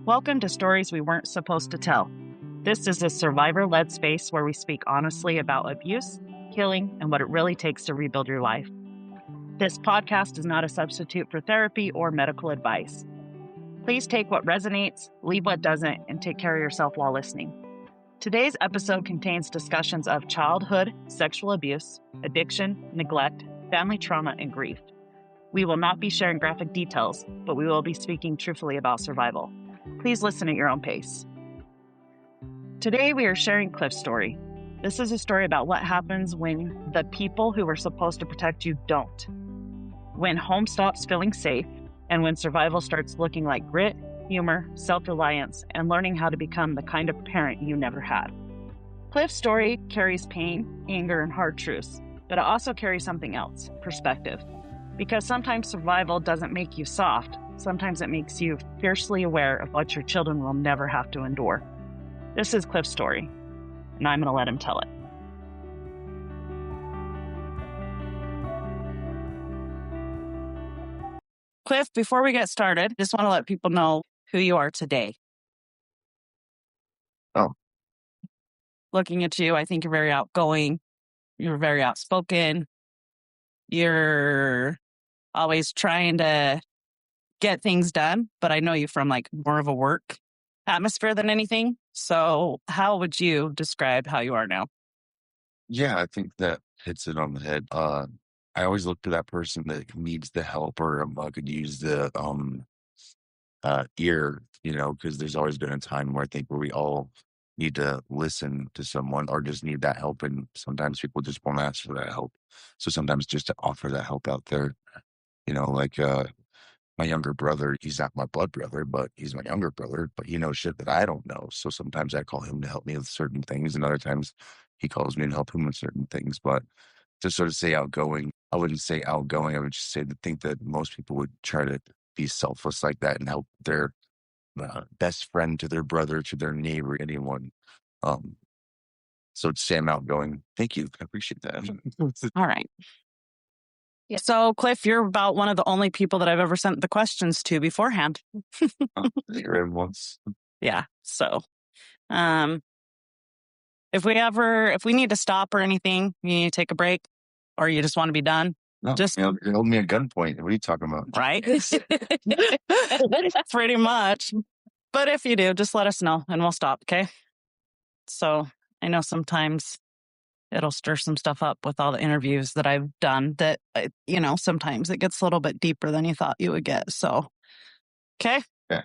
Welcome to Stories We Weren't Supposed to Tell. This is a survivor-led space where we speak honestly about abuse, healing, and what it really takes to rebuild your life. This podcast is not a substitute for therapy or medical advice. Please take what resonates, leave what doesn't, and take care of yourself while listening. Today's episode contains discussions of childhood sexual abuse, addiction, neglect, family trauma, and grief. We will not be sharing graphic details, but we will be speaking truthfully about survival. Please listen at your own pace. Today we are sharing Cliff's story. This is a story about what happens when the people who were supposed to protect you don't. When home stops feeling safe, and when survival starts looking like grit, humor, self-reliance, and learning how to become the kind of parent you never had. Cliff's story carries pain, anger, and hard truths, but it also carries something else, perspective. Because sometimes survival doesn't make you soft, sometimes it makes you fiercely aware of what your children will never have to endure. This is Cliff's story, and I'm going to let him tell it. Cliff, before we get started, just want to let people know who you are today. Oh. Looking at you, I think you're very outgoing. You're very outspoken. You're always trying to get things done, but I know you from like more of a work atmosphere than anything. So how would you describe how you are now? Yeah, I think that hits it on the head. I always look to that person that needs the help or could use the ear, because there's always been a time where I think where we all need to listen to someone or just need that help. And sometimes people just won't ask for that help. So sometimes just to offer that help out there, like my younger brother, he's not my blood brother, but he's my younger brother, but he knows shit that I don't know. So sometimes I call him to help me with certain things, and other times he calls me to help him with certain things. But to sort of say outgoing, I wouldn't say outgoing. I would just say to think that most people would try to be selfless like that and help their best friend, to their brother, to their neighbor, anyone. So to say I'm outgoing, thank you. I appreciate that. All right. Yeah. So, Cliff, you're about one of the only people that I've ever sent the questions to beforehand. You're in once. Yeah. So, if we need to stop or anything, you need to take a break, or you just want to be done. No, just you're holding me at gunpoint. What are you talking about? Right. Pretty much. But if you do, just let us know and we'll stop. Okay. So I know sometimes it'll stir some stuff up with all the interviews that I've done that, sometimes it gets a little bit deeper than you thought you would get. So, okay. Yeah.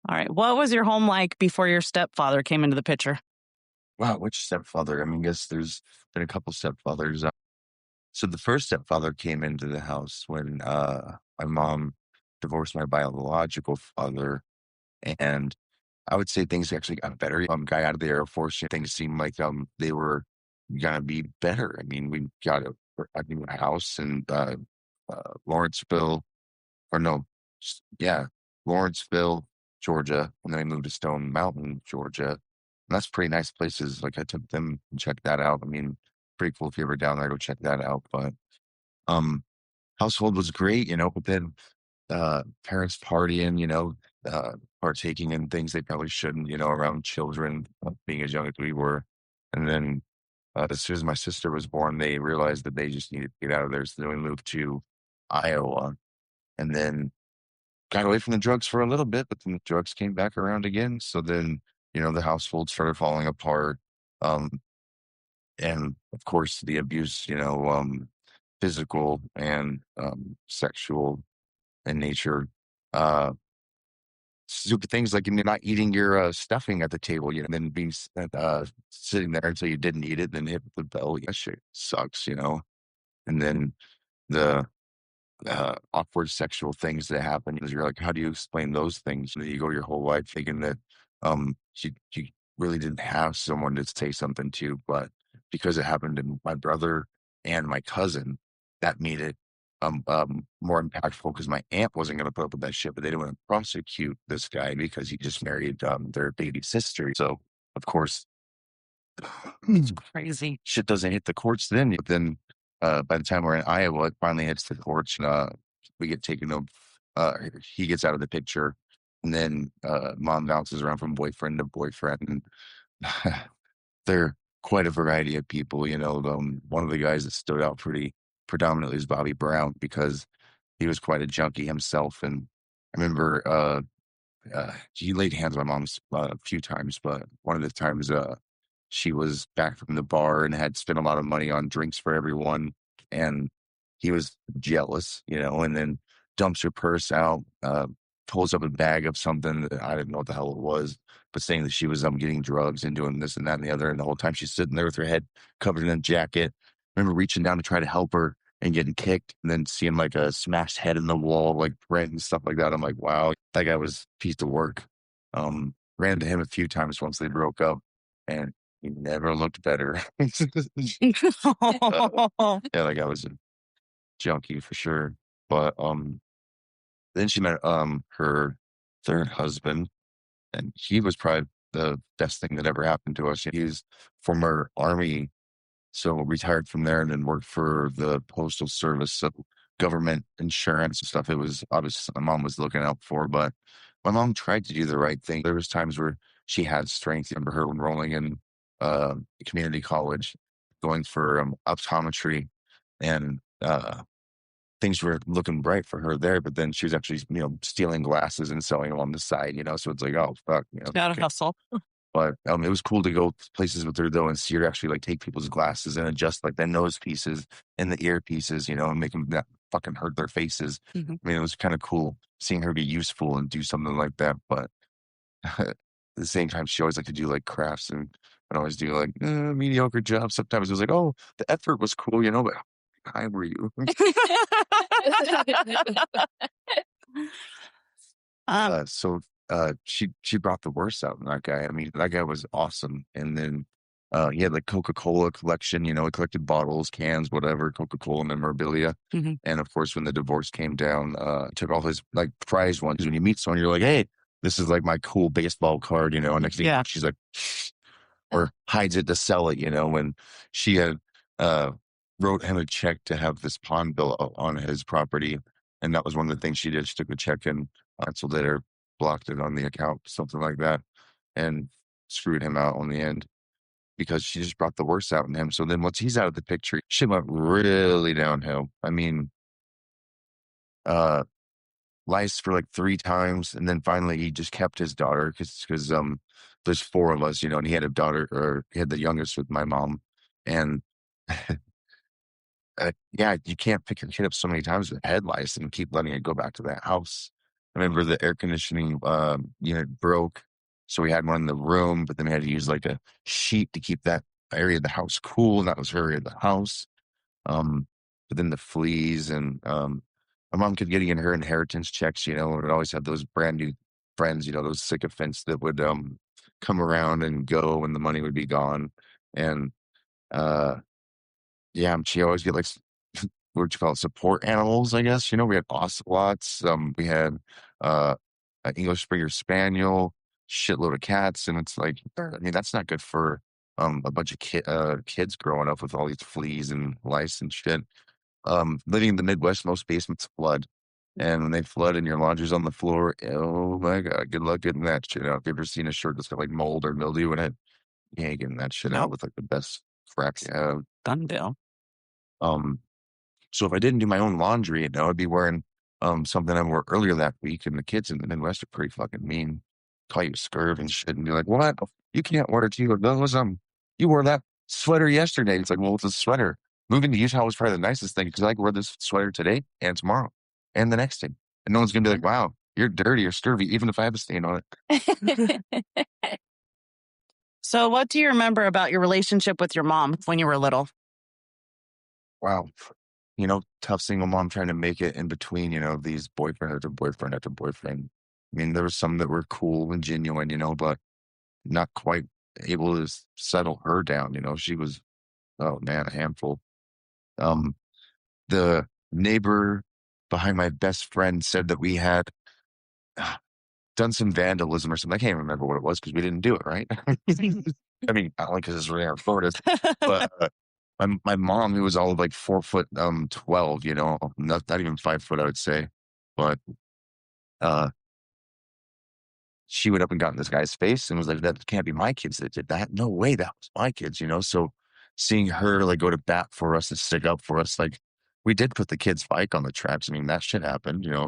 All right. What was your home like before your stepfather came into the picture? Wow, which stepfather? I mean, I guess there's been a couple stepfathers. So the first stepfather came into the house when my mom divorced my biological father, and I would say things actually got better. Guy out of the Air Force, things seemed like they were gonna be better. I mean, we got a new house in Lawrenceville, or no, yeah, Lawrenceville, Georgia, and then we moved to Stone Mountain, Georgia. And that's pretty nice places. Like I took them and checked that out. I mean, pretty cool if you're ever down there, go check that out. But household was great, but then parents partying, partaking in things they probably shouldn't, around children, being as young as we were. And then as soon as my sister was born, they realized that they just needed to get out of there. So then we moved to Iowa, and then got away from the drugs for a little bit, but then the drugs came back around again. So then, the household started falling apart. And of course the abuse, physical and sexual in nature. Stupid things like you're not eating your stuffing at the table, and then being sitting there until you didn't eat it, then hit the bell. That shit sucks, And then the awkward sexual things that happen. You're like, how do you explain those things? You go your whole life thinking that you really didn't have someone to say something to, but because it happened to my brother and my cousin, that made it more impactful because my aunt wasn't going to put up with that shit, but they didn't want to prosecute this guy because he just married their baby sister. So of course, it's crazy. Shit doesn't hit the courts then. But then by the time we're in Iowa, it finally hits the courts. We get taken up. He gets out of the picture. And then mom bounces around from boyfriend to boyfriend. And they're quite a variety of people. One of the guys that stood out pretty predominantly is Bobby Brown because he was quite a junkie himself. And I remember he laid hands on my mom's a few times, but one of the times she was back from the bar and had spent a lot of money on drinks for everyone, and he was jealous, and then dumps her purse out, pulls up a bag of something that I didn't know what the hell it was, but saying that she was getting drugs and doing this and that and the other, and the whole time she's sitting there with her head covered in a jacket. I remember reaching down to try to help her and getting kicked and then seeing like a smashed head in the wall, like rent and stuff like that. I'm like, wow, that guy was a piece of work. Ran into him a few times once they broke up, and he never looked better. Yeah, like I was a junkie for sure. But then she met her third husband, and he was probably the best thing that ever happened to us. He was former Army, so retired from there and then worked for the Postal Service, so government insurance and stuff. It was obviously my mom was looking out for, but my mom tried to do the right thing. There was times where she had strength. I remember her enrolling in community college, going for optometry, and things were looking bright for her there. But then she was actually, stealing glasses and selling them on the side. So it's like, oh fuck, Gotta hustle. but it was cool to go places with her though and see her actually like take people's glasses and adjust like the nose pieces and the ear pieces, and make them not fucking hurt their faces. Mhm. I mean, it was kind of cool seeing her be useful and do something like that. But at the same time, she always liked to do like crafts and I'd always do like mediocre jobs. Sometimes it was like, oh, the effort was cool, but how high were you? So she brought the worst out in that guy. I mean, that guy was awesome. And then he had like Coca-Cola collection, he collected bottles, cans, whatever, Coca-Cola memorabilia. Mhm. And of course, when the divorce came down, he took all his like prized ones. When you meet someone, you're like, hey, this is like my cool baseball card, and next thing Yeah. she's like, or hides it to sell it, when she had uh wrote him a check to have this pond bill on his property. And that was one of the things she did. She took the check and canceled it or blocked it on the account, something like that, and screwed him out on the end because she just brought the worst out in him. So then once he's out of the picture, shit went really downhill. I mean, uh lice for like 3 times, and then finally he just kept his daughter because there's 4 of us, and he had a daughter, or he had the youngest with my mom. And yeah, you can't pick your kid up so many times with head lice and keep letting it go back to that house. I remember the air conditioning unit broke, so we had one in the room, but then we had to use like a sheet to keep that area of the house cool, and that was her area of the house. Um, but then the fleas, and my mom kept getting in her inheritance checks, and would always have those brand new friends, those sycophants that would come around and go and the money would be gone. And uh yeah, she always get like what you call it, support animals, I guess. We had ocelots, we had uh an English Springer Spaniel, shitload of cats, and it's like, I mean, that's not good for a bunch of kids growing up with all these fleas and lice and shit. Living in the Midwest, most basements flood. And when they flood and your laundry's on the floor, oh my God, good luck getting that shit out. Have you ever seen a shirt that's got like mold or mildew in it? You ain't getting that shit out Nope. with like the best crap you have. Done deal. Um, so if I didn't do my own laundry, I'd be wearing something I wore earlier that week. And the kids in the Midwest are pretty fucking mean. Call you scurv and shit and be like, what? You can't wear it to you. Those you wore that sweater yesterday. It's like, well, it's a sweater. Moving to Utah was probably the nicest thing because I can wear this sweater today and tomorrow and the next day. And no one's gonna be like, wow, you're dirty or scurvy, even if I have a stain on it. So, what do you remember about your relationship with your mom when you were little? Wow. Tough single mom trying to make it in between, these boyfriend after boyfriend after boyfriend. I mean, there were some that were cool and genuine, but not quite able to settle her down. She was, oh man, a handful. Um, the neighbor behind my best friend said that we had done some vandalism or something. I can't remember what it was because we didn't do it, right? I mean, not only because it's really our Florida, but my mom, who was all of like 4 foot 12, not even 5 foot, I would say. But she went up and got in this guy's face and was like, "That can't be my kids that did that. No way, that was my kids," you know? So seeing her like go to bat for us and stick up for us, like we did put the kid's bike on the tracks. I mean, that shit happened, you know,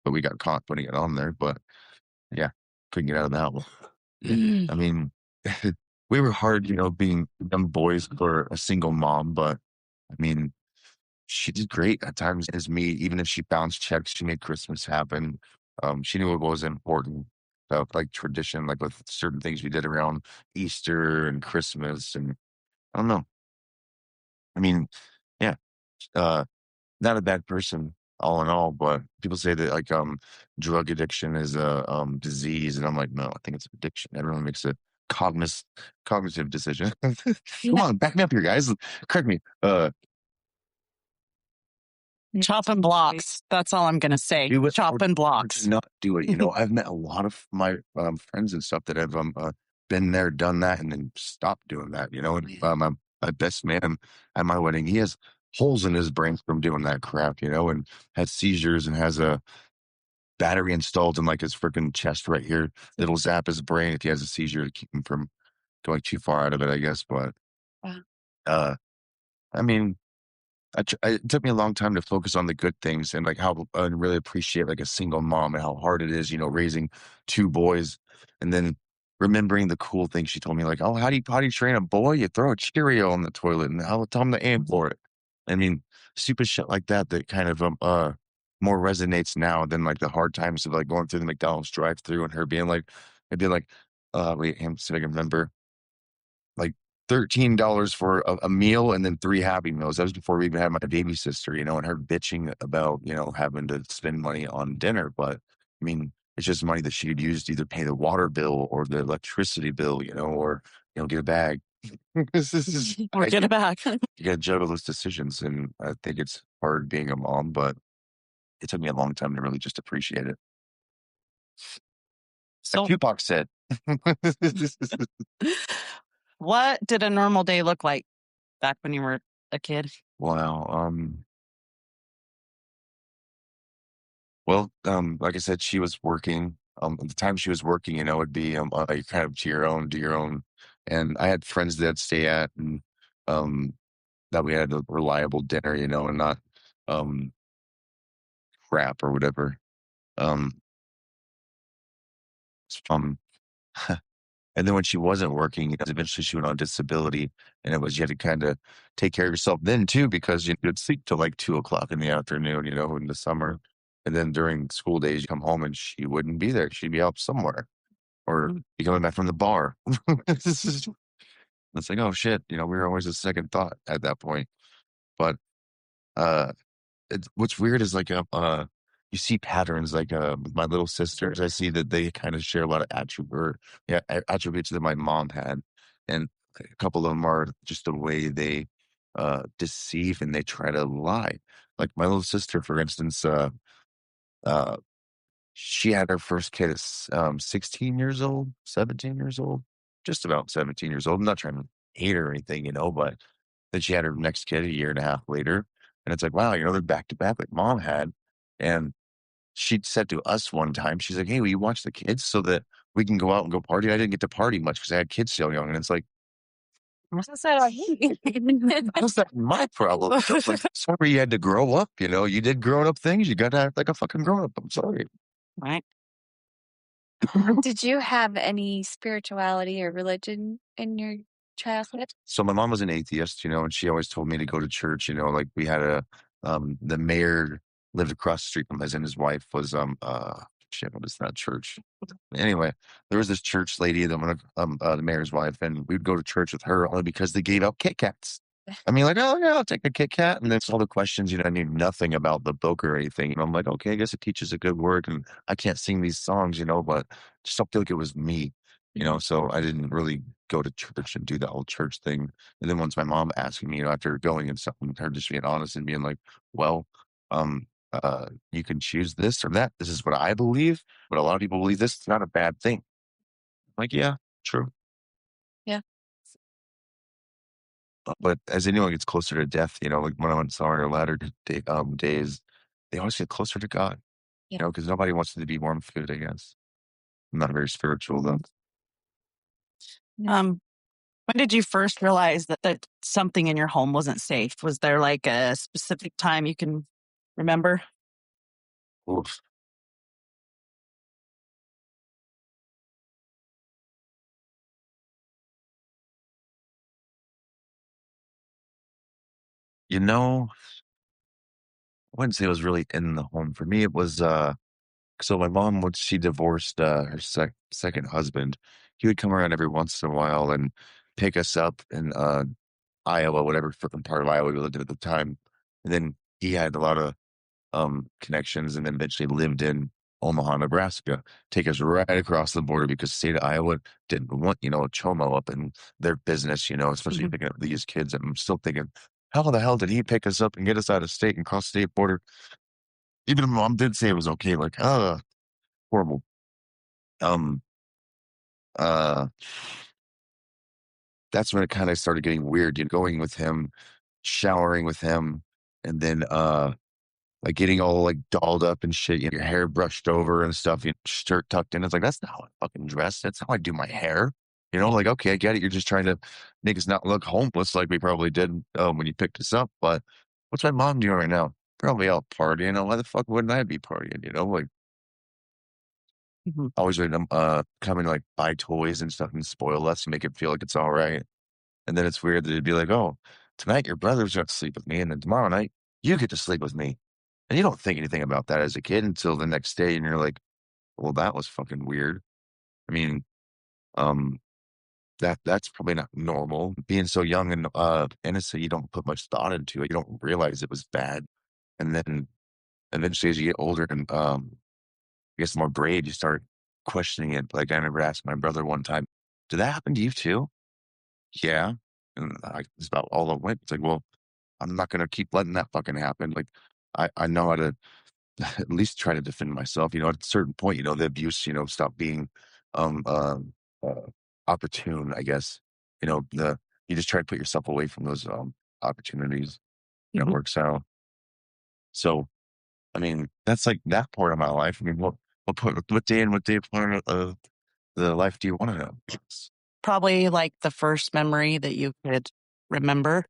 but we got caught putting it on there. But yeah, couldn't get out of that one. I mean, we were hard, you know, being young boys for a single mom, but I mean, she did great at times as me. Even if she bounced checks, she made Christmas happen. She knew what was important, like tradition, like with certain things we did around Easter and Christmas, and I don't know. I mean, yeah, uh, not a bad person all in all, but people say that like drug addiction is a disease, and I'm like, no, I think it's addiction. Everyone makes a cogniz cognitive decision. Come on, back me up here, guys. Correct me. Chopping blocks. That's all I'm going to say. Do it Chopping or blocks. do not do it. You know, I've met a lot of my friends and stuff that have been there, done that, and then stopped doing that. You know, and my best man at my wedding, he has holes in his brain from doing that crap. You know, and has seizures and has a battery installed in like his freaking chest right here that'll zap his brain if he has a seizure to keep him from going too far out of it. I guess, but Wow. uh, I mean, it took me a long time to focus on the good things and like how and really appreciate like a single mom and how hard it is, you know, raising two boys, and then remembering the cool things she told me, like, oh, how do you train a boy? You throw a Cheerio in the toilet and I'll tell him to aim for it. I mean, stupid shit like that that kind of more resonates now than like the hard times of like going through the McDonald's drive through and her being like, I'd be like, wait, see if I can remember like $13 for a meal and then 3 Happy Meals. That was before we even had my baby sister, you know, and her bitching about, you know, having to spend money on dinner. But I mean, it's just money that she could use to either pay the water bill or the electricity bill, you know, or, you know, get a bag. This is Or get it back. you gotta juggle those decisions. And I think it's hard being a mom, but it took me a long time to really just appreciate it. Like So, Tupac said. what did a normal day look like back when you were a kid? Wow. Well, like I said, she was working. At the time she was working, you know, it'd be like kind of to your own, do your own. And I had friends that I'd stay at, and um, that we had a reliable dinner, you know, and not um crap or whatever. Um, it's fun. And then when she wasn't working, eventually she went on disability, and it was you had to kind of take care of yourself then too, because you'd sleep till like 2 o'clock in the afternoon, you know, in the summer. And then during school days, you come home and she wouldn't be there. She'd be out somewhere or be coming back from the bar. It's like, oh shit, you know, we were always a second thought at that point. But uh what's weird is like you see patterns like with my little sisters. I see that they kind of share a lot of attributes that my mom had. And a couple of them are just the way they deceive and they try to lie. Like my little sister, for instance, uh she had her first kid at 16 years old, 17 years old, just about 17 years old. I'm not trying to hate her or anything, you know, but then she had her next kid a year and a half later. And it's like, wow, you know, they're back to back like mom had. And she said to us one time, she's like, hey, will you watch the kids so that we can go out and go party? I didn't get to party much because I had kids so young. And it's like, That's what I hate. how's that my problem? Like, sorry, you had to grow up. You know, you did grown up things. You got to act like a fucking grown up. I'm sorry. Right. Did you have any spirituality or religion in your childhood? So my mom was an atheist, you know, and she always told me to go to church. You know, like we had the mayor lived across the street from us, and his wife was shit, what is that church? Anyway, there was this church lady, the mayor's wife, and we'd go to church with her only because they gave out Kit Kats. I mean, like, oh yeah, I'll take a Kit Kat, and then all the questions, you know, I knew nothing about the book or anything, and I'm like, okay, I guess it teaches a good word, and I can't sing these songs, you know, but just don't feel like it was me, you know, so I didn't really go to church and do the whole church thing. And then once my mom asking me, you know, after going and stuff, and her just being honest and being like, well, um, you can choose this or that. This is what I believe, but a lot of people believe this. It's not a bad thing. Like, yeah, true. Yeah. But as anyone gets closer to death, you know, like when I went saw in our days, they always get closer to God, you Yeah. know, because nobody wants to be warm food, I guess. I'm not very spiritual though. When did you first realize that something in your home wasn't safe? Was there like a specific time you can remember? Oof. You know, I wouldn't say it was really in the home. For me, it was so my mom, when she divorced her second husband, he would come around every once in a while and pick us up in Iowa, whatever fucking part of Iowa we lived in at the time. And then he had a lot of connections and then eventually lived in Omaha, Nebraska, take us right across the border because the state of Iowa didn't want, a chomo up in their business, especially Mhm. picking up these kids. And I'm still thinking, how the hell did he pick us up and get us out of state and cross the state border? Even my mom did say it was okay, like, horrible. Um, uh, that's when it kind of started getting weird, going with him, showering with him, and then like getting all like dolled up and shit, your hair brushed over and stuff, your shirt tucked in. It's like, that's not how I fucking dress. That's how I do my hair. Like, okay, I get it. You're just trying to make us not look homeless like we probably did when you picked us up. But what's my mom doing right now? Probably out partying. Why the fuck wouldn't I be partying? Like Mhm. always would come and like buy toys and stuff and spoil us and make it feel like it's all right. And then it's weird that it'd be like, oh, tonight your brother's going to sleep with me, and then tomorrow night you get to sleep with me. And you don't think anything about that as a kid until the next day, and you're like, well, that was fucking weird. I mean, um, that's probably not normal. Being so young and innocent, you don't put much thought into it. You don't realize it was bad. And then eventually, as you get older and I guess more brave, you start questioning it. Like I remember asking my brother one time, "Did that happen to you too?" Yeah, and that's about all it went. It's like, well, I'm not gonna keep letting that fucking happen. Like, I know how to at least try to defend myself. At a certain point, the abuse, stop being um uh, uh opportune, I guess. The you just try to put yourself away from those opportunities and it Mhm. works out. So I mean, that's like that part of my life. I mean, what day and what day part of the life do you want to know? Probably like the first memory that you could remember.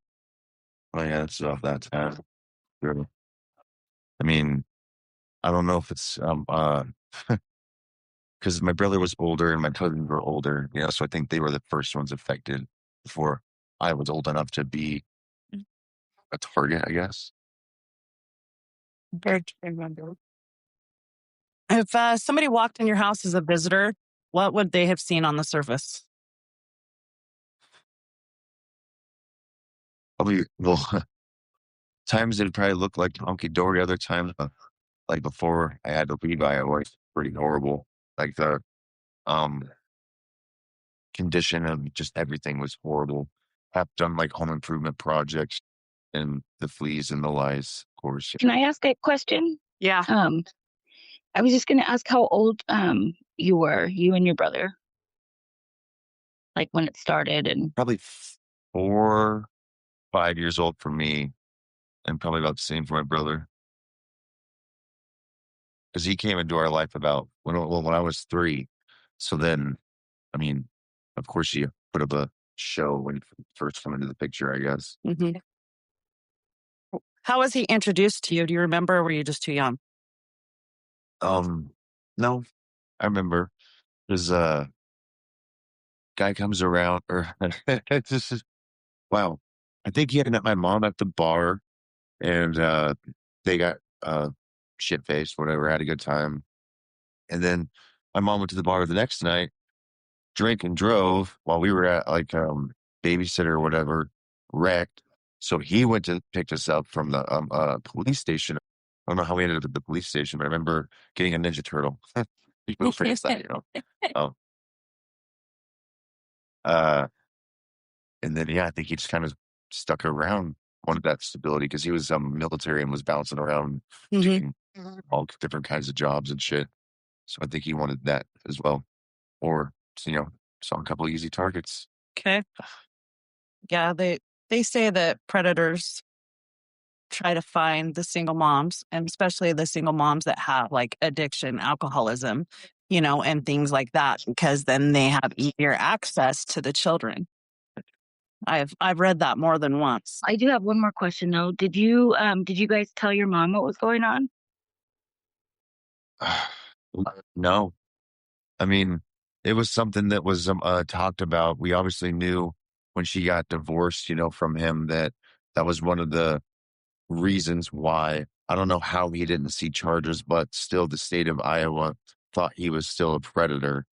Oh yeah, it's off that time. Sure. I mean, I don't know if it's because my brother was older and my cousins were older, so I think they were the first ones affected before I was old enough to be a target, I guess. Hard to remember. If somebody walked in your house as a visitor, what would they have seen on the surface? Probably, well, times it probably looked like hunky dory. Other times, like before I had to leave, I was pretty horrible. Like the um condition of just everything was horrible. I've done like home improvement projects and the fleas and the lice, of course. Can I ask a question? Yeah. Um, I was just going to ask how old you were, you and your brother, like when it started, and Probably 4, 5 years old for me, and probably about the same for my brother. Because he came into our life about when I was 3. So then, I mean, of course, you put up a show when you first come into the picture, I guess. Hmm. How was he introduced to you? Do you remember, or were you just too young? Um, no, I remember there's a guy comes around, or it's just wow. I think he had met my mom at the bar, and they got shit faced, whatever, had a good time, and then my mom went to the bar the next night, drank and drove while we were at like babysitter or whatever, wrecked. So he went to picked us up from the police station. I don't know how we ended up at the police station, but I remember getting a Ninja Turtle. You will forget that. Oh, uh, and then yeah, I think he just kind of stuck around, wanted that stability because he was military and was bouncing around Hmm. doing all different kinds of jobs and shit. So I think he wanted that as well, or saw a couple easy targets. Okay. Yeah, they say that predators try to find the single moms, and especially the single moms that have like addiction, alcoholism, and things like that, because then they have easier access to the children. I've read that more than once. I do have one more question though. Did you guys tell your mom what was going on? No. I mean, it was something that was talked about. We obviously knew when she got divorced, from him that was one of the reasons why. I don't know how he didn't see charges, but still the state of Iowa thought he was still a predator.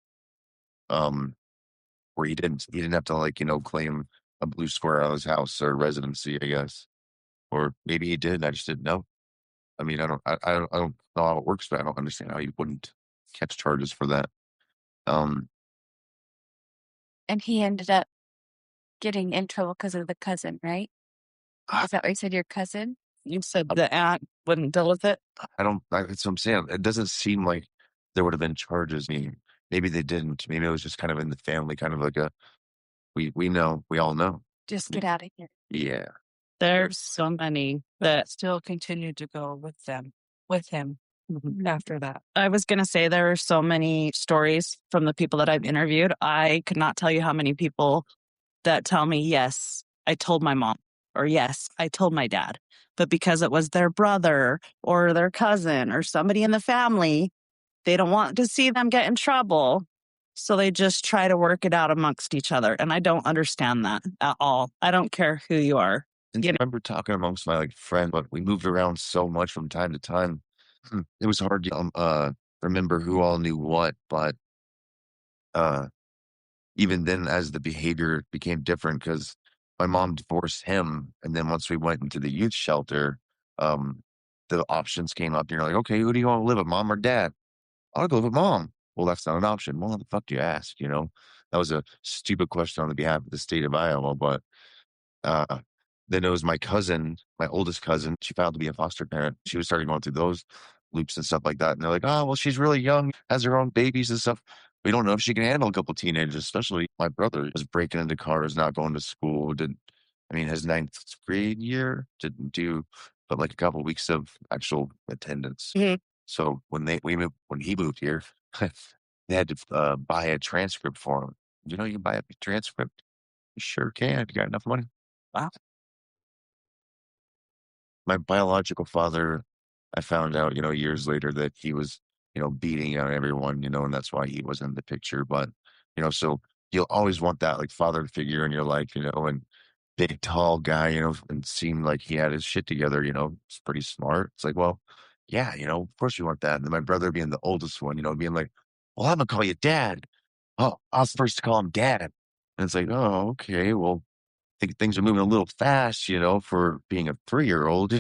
Where he didn't have to claim a blue square out of his house or residency, I guess. Or maybe he did. I just didn't know. I mean, I don't know how it works, but I don't understand how you wouldn't catch charges for that. And he ended up getting in trouble because of the cousin, right? Is that what you said, your cousin? You said the aunt wouldn't deal with it. That's what I'm saying. It doesn't seem like there would have been charges. I mean, maybe they didn't. Maybe it was just kind of in the family, kind of like we know, we all know. Just get out of here. Yeah. There's so many that still continued to go with him after that. I was going to say there are so many stories from the people that I've interviewed. I could not tell you how many people that tell me, yes, I told my mom, or yes, I told my dad. But because it was their brother or their cousin or somebody in the family, they don't want to see them get in trouble. So they just try to work it out amongst each other. And I don't understand that at all. I don't care who you are. And I remember talking amongst my friend, but we moved around so much from time to time. It was hard to remember who all knew what, but even then, as the behavior became different, because my mom divorced him, and then once we went into the youth shelter, the options came up. You're like, okay, who do you want to live with, mom or dad? I'll go live with mom. Well, that's not an option. Well, how the fuck do you ask? That was a stupid question on the behalf of the state of Iowa, but uh, then it was my cousin, my oldest cousin. She filed to be a foster parent. She was starting going through those loops and stuff like that. And they're like, oh, well, she's really young, has her own babies and stuff. We don't know if she can handle a couple teenagers, especially my brother was breaking into cars, not going to school. His ninth grade year didn't do, but like a couple weeks of actual attendance. Mhm. So when he moved here, they had to buy a transcript for him. You can buy a transcript. You sure can if you got enough money. Wow. My biological father, I found out, years later that he was, beating on everyone, and that's why he wasn't in the picture. But, so you'll always want that like father figure in your life, and big, tall guy, and seemed like he had his shit together, it's pretty smart. It's like, well, yeah, of course you want that. And then my brother being the oldest one, being like, well, I'm gonna call you dad. Oh, I was first to call him dad. And it's like, oh, okay, well, think things are moving a little fast, for being a 3-year-old.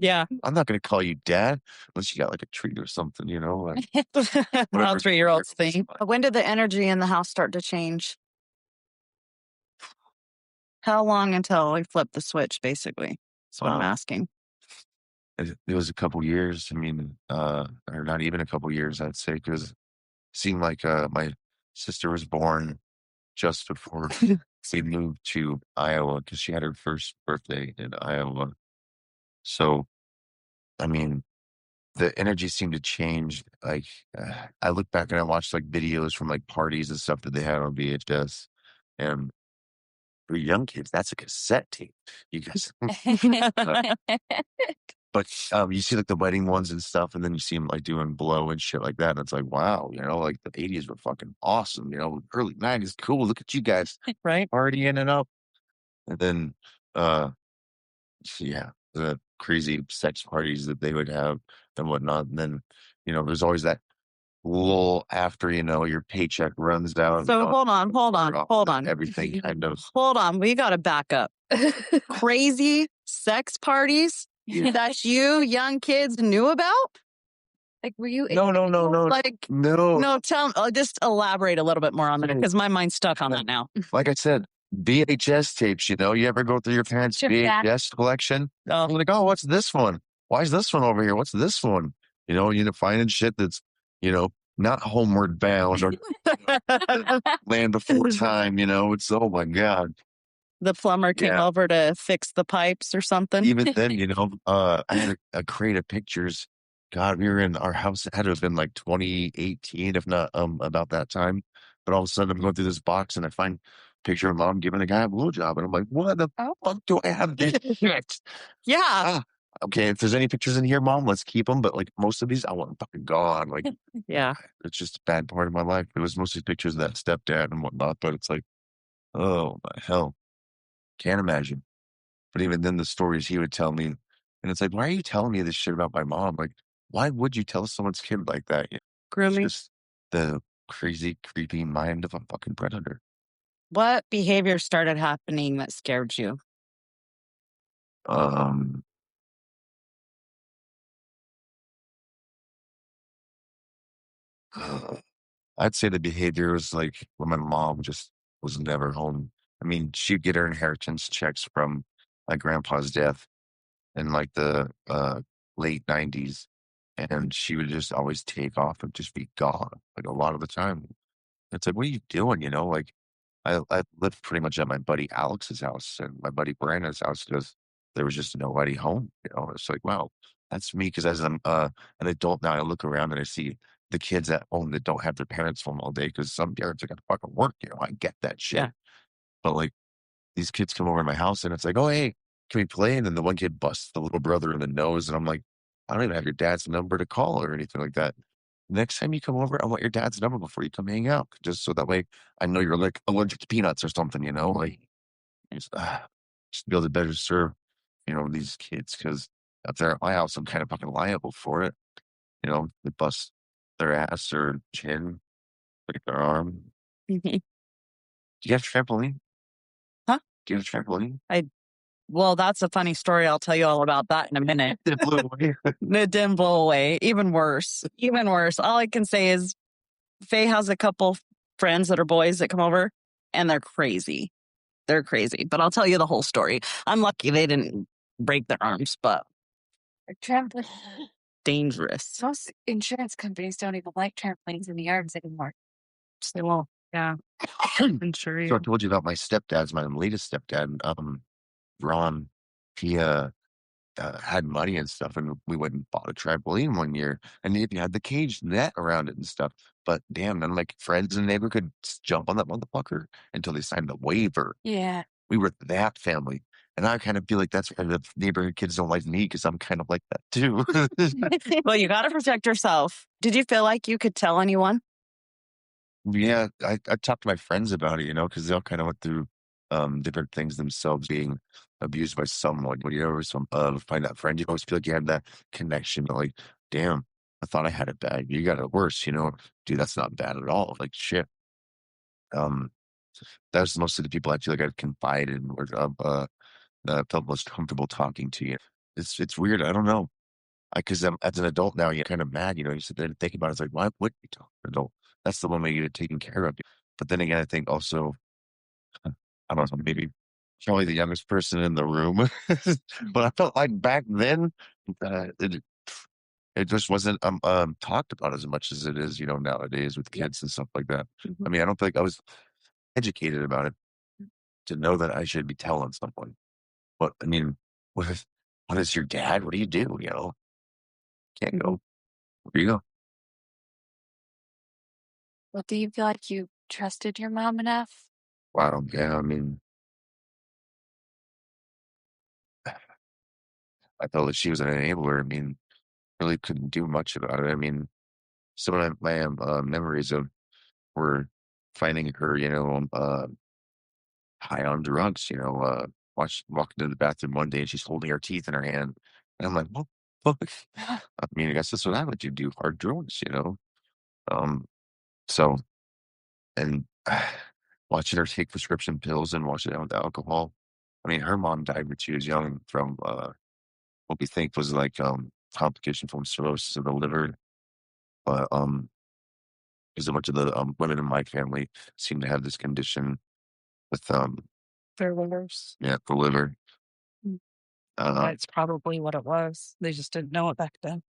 Yeah. I'm not going to call you dad unless you got like a treat or something, like How whatever 3-year-olds think. fine. When did the energy in the house start to change? How long until we flipped the switch, basically? That's what I'm asking. It was a couple years. Or not even a couple years, I'd say, because it seemed like my sister was born just before we moved to Iowa, because she had her first birthday in Iowa. So, the energy seemed to change. Like, I look back and I watched like videos from like parties and stuff that they had on VHS. And for young kids, that's a cassette tape. You guys, but you see like the wedding ones and stuff, and then you see them like doing blow and shit like that. And it's like, wow, like the 80s were fucking awesome. Early 90s, cool. Look at you guys, Right? partying it up. And then, yeah, the crazy sex parties that they would have and whatnot. And then, there's always that lull after, your paycheck runs down. So hold on. Everything kind of. Hold on. We got to back up. Crazy sex parties that you young kids knew about? Like, were you? No. Like, no, just elaborate a little bit more on that, because my mind's stuck on that now. Like I said, VHS tapes, you ever go through your parents' VHS collection? Oh. I'm like, oh, what's this one? Why is this one over here? What's this one? Finding shit that's, not Homeward Bound or Land Before Time, it's, oh my God. The plumber came over to fix the pipes or something. Even then, I had a crate of pictures God, we were in our house. It had to have been like 2018, if not about that time. But all of a sudden, I'm going through this box and I find a picture of mom giving a guy a blowjob, and I'm like, "What the Oh, fuck do I have this shit?" Yeah. Ah, okay, if there's any pictures in here, mom, let's keep them. But like most of these, I want them fucking gone. Like Yeah. it's just a bad part of my life. It was mostly pictures of that stepdad and whatnot. But it's like, oh my hell, can't imagine. But even then, the stories he would tell me, and it's like, why are you telling me this shit about my mom? Like, why would you tell someone's kid like that? It's Grooming. just the crazy, creepy mind of a fucking predator. What behavior started happening that scared you? Um, I'd say the behavior was like when my mom just was never home. I mean, she'd get her inheritance checks from my grandpa's death in like the late 90s, and she would just always take off and just be gone, like a lot of the time. It's like, what are you doing? You know, like I lived pretty much at my buddy Alex's house and my buddy Brandon's house because there was just nobody home. You know, it's like, wow, that's me. Because as I'm an adult now, I look around and I see the kids at home that don't have their parents home all day because some parents are gonna fucking work. You know, I get that shit. Yeah. But like these kids come over to my house and it's like, oh hey, can we play? And then the one kid busts the little brother in the nose, and I'm like, I don't even have your dad's number to call or anything like that. Next time you come over, I want your dad's number before you come hang out, just so that way I know you're like allergic to peanuts or something, you know, like just to be able to better serve, you know, these kids because if they're at my house, I'm kind of fucking liable for it. You know, they bust their ass or chin, break their arm. Mhm. Do you have a trampoline? Huh? Do you have a trampoline? Well, that's a funny story. I'll tell you all about that in a minute. It blew away. It didn't blow away. Even worse. Even worse. All I can say is Faye has a couple friends that are boys that come over, and they're crazy. They're crazy. But I'll tell you the whole story. I'm lucky they didn't break their arms, but trampoline. dangerous. Most insurance companies don't even like trampolines in the arms anymore. They won't. Yeah. I'm sure So I you. told you about my stepdad's, my latest stepdad, Ron. He had money and stuff, and we went and bought a trampoline one year, and it had the cage net around it and stuff. But damn, none of my friends in the neighborhood could jump on that motherfucker until they signed the waiver. Yeah. We were that family, and I kind of feel like that's why the neighborhood kids don't like me because I'm kind of like that too. Well, you got to protect yourself. Did you feel like you could tell anyone? Yeah, I talked to my friends about it, you know, because they all kind of went through different things themselves, being abused by someone. When you ever find that friend, you always feel like you have that connection. But like, damn, I thought I had it bad. You got it worse, you know, dude. That's not bad at all. Like shit. Um, that's mostly the people I feel like I've confided in or that I felt most comfortable talking to you. It's weird. I don't know. Because as an adult now, you're kind of mad. You know, you sit there and think about it. It's like, why would you talk to an adult? That's the one way you get taken care of. But then again, I think also, I don't know, maybe probably the youngest person in the room. But I felt like back then, uh, it, it just wasn't talked about as much as it is, you know, nowadays with kids and stuff like that. I mean, I don't feel like I was educated about it to know that I should be telling someone. But I mean, what is your dad? What do? You know, can't go. Where you go? Well, do you feel like you trusted your mom enough? Wow. Yeah. I mean, I felt that she was an enabler. I mean, really couldn't do much about it. I mean, some of my memories of were finding her, you know, high on drugs, you know, walking to the bathroom one day and she's holding her teeth in her hand. And I'm like, what the fuck? I mean, I guess that's what I would do, hard drugs, you know? Um, so, and watching her take prescription pills and wash it down with alcohol. I mean, her mom died when she was young from, what we think was like, complication from cirrhosis of the liver. But, because a bunch of the women in my family seem to have this condition with Their livers. yeah, the liver. That's probably what it was. They just didn't know it back then.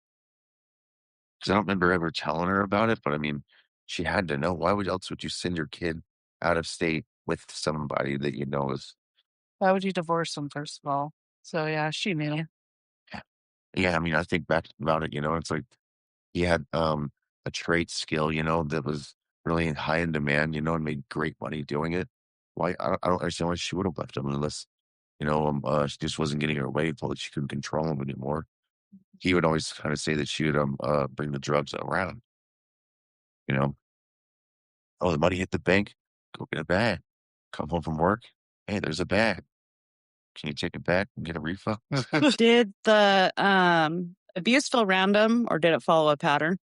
Because I don't remember ever telling her about it, but I mean, she had to know. Why would else would you send your kid out of state with somebody that you know is Why would you divorce them, first of all? So, yeah, she knew. Yeah, I mean, I think back about it, it's like he had a trait skill, that was really high in demand, and made great money doing it. Why I don't understand why she would have left him unless, she just wasn't getting her way, felt like she couldn't control him anymore. He would always kind of say that she would bring the drugs around, you know. Oh, the money hit the bank, go get a bag. Come home from work. Hey, there's a bag. Can you take it back and get a refund? Did the abuse feel random or did it follow a pattern?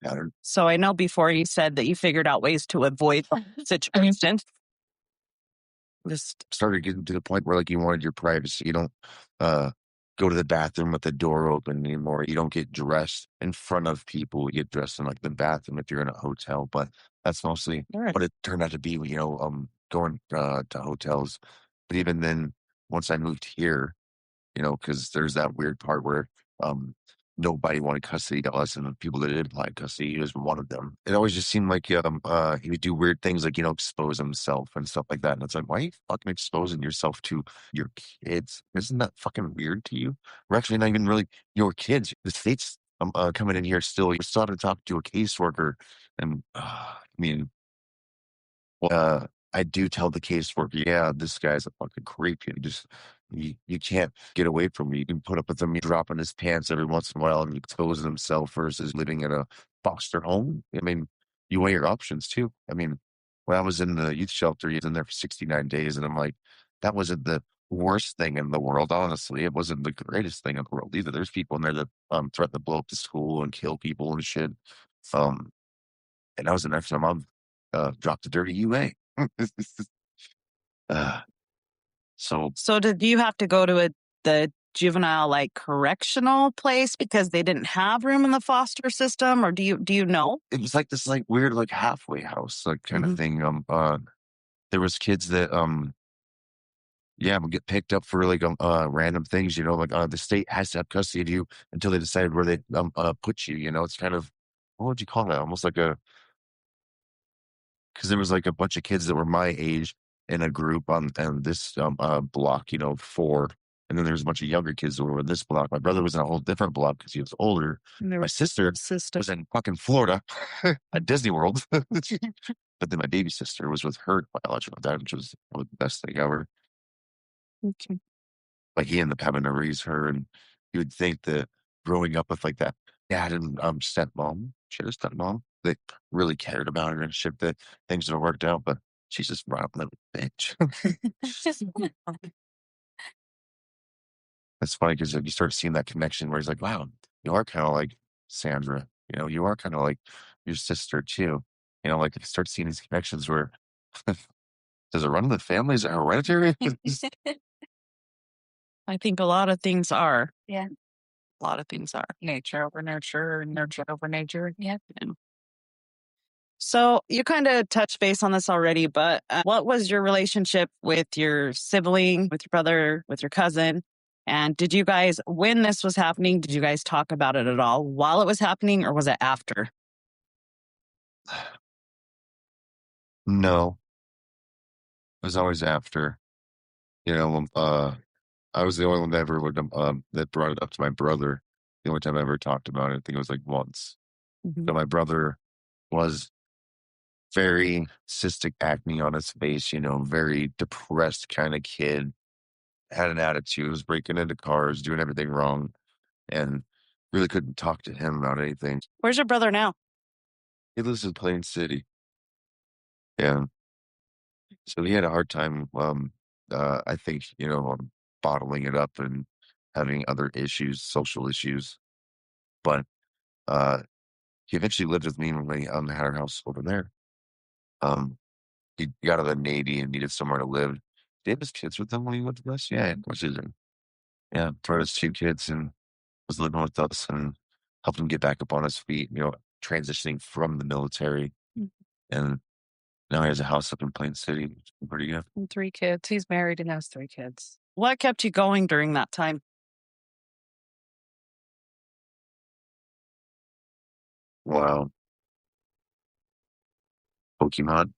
Pattern. So I know before you said that you figured out ways to avoid the situation. Just Started getting to the point where like you wanted your privacy. You don't go to the bathroom with the door open anymore. You don't get dressed in front of people. You get dressed in like the bathroom if you're in a hotel. But that's mostly Right. what it turned out to be, going to hotels. But even then, once I moved here, because there's that weird part where um nobody wanted custody of us, and the people that did apply custody, he was one of them. It always just seemed like he would do weird things like expose himself and stuff like that. And it's like, why are you fucking exposing yourself to your kids? Isn't that fucking weird to you? We're actually not even really your kids. The state's coming in here still. You still have to talk to a caseworker, and I mean, I do tell the caseworker, yeah, this guy's a fucking creep. You can't get away from me. You can put up with him dropping his pants every once in a while and exposing himself versus living in a foster home. I mean, you weigh your options too. I mean, when I was in the youth shelter, he was in there for 69 days, and I'm like, that wasn't the worst thing in the world, honestly. It wasn't the greatest thing in the world either. There's people in there that threaten to blow up the school and kill people and shit. Um, and I was in there for my mom dropped a dirty UA. uh, So did you have to go to the juvenile like correctional place because they didn't have room in the foster system, or do you know? it was like this like weird like halfway house like kind of thing. There was kids that yeah would get picked up for like random things. Like the state has to have custody of you until they decided where they put you. It's kind of, what would you call that? Almost like a, because there was like a bunch of kids that were my age in a group on this block, four. And then there's a bunch of younger kids that were in this block. My brother was in a whole different block because he was older. My sister was in fucking Florida at Disney World. But then my baby sister was with her biological dad, which was probably the best thing ever. Okay. Like he ended up having to raise her, and you would think that growing up with like that dad and stepmom, she had a stepmom that really cared about her and shit, that things would have worked out, but she's just rotten little bitch. It's funny because you start seeing that connection where he's like, wow, you are kind of like Sandra, you are kind of like your sister too. Like you start seeing these connections where does it run in the family? Is it hereditary? I think a lot of things are. Yeah. A lot of things are. Nature over nurture and nurture over nature. Yeah. So you kind of touched base on this already, but what was your relationship with your sibling, with your brother, with your cousin? And did you guys, when this was happening, did you guys talk about it at all while it was happening, or was it after? No, it was always after. I was the only one that ever would that brought it up to my brother. The only time I ever talked about it, I think it was like once. Mm-hmm. So my brother was very cystic acne on his face, very depressed kind of kid, had an attitude, was breaking into cars, doing everything wrong, and really couldn't talk to him about anything. Where's your brother now? He lives in Plain City. Yeah. So he had a hard time, I think, bottling it up and having other issues, social issues. But he eventually lived with me when we had our house over there. He got out of the Navy and needed somewhere to live. Did he have his kids with him when he lived with us? Yeah, of course he did. Yeah, brought his two kids and was living with us and helped him get back up on his feet, transitioning from the military. And now he has a house up in Plain City. It's been pretty good. And 3 kids. He's married and has 3 kids. What kept you going during that time? Wow. Pokemon.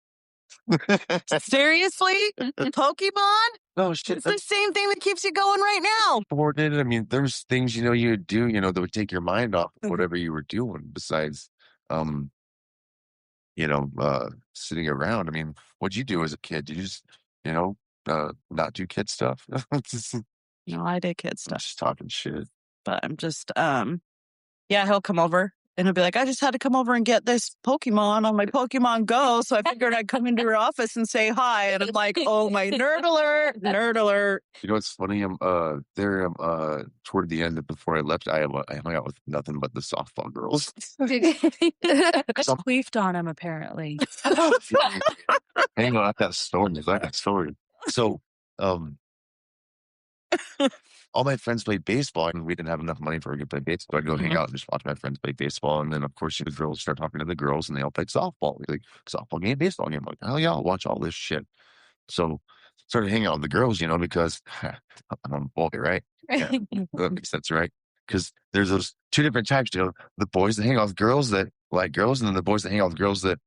Seriously? Pokemon? No shit. It's the same thing that keeps you going right now. Bored it. I mean, there's things you would do, that would take your mind off of whatever you were doing besides, um, sitting around. I mean, what'd you do as a kid? Did you just, not do kid stuff? No, I did kid I'm stuff, just talking shit. but I'm just, yeah, he'll come over and he'll be like, I just had to come over and get this Pokemon on my Pokemon Go. So I figured I'd come into your office and say hi. And I'm like, oh my nerd alert, nerd alert. You know what's funny? Toward the end before I left Iowa, I hung out with nothing but the softball girls. Queefed on him, apparently. Hang on, I got a story. So, all my friends played baseball, and we didn't have enough money for a good play baseball. So I'd go hang out and just watch my friends play baseball. And then, of course, the girls start talking to the girls, and they all played softball. Like, softball game, baseball game. I'm like, hell yeah, I'll watch all this shit. So, started hanging out with the girls, because I'm a boy, right? Yeah, that makes sense, right? Because there's those two different types, the boys that hang out with girls that like girls, and then the boys that hang out with girls that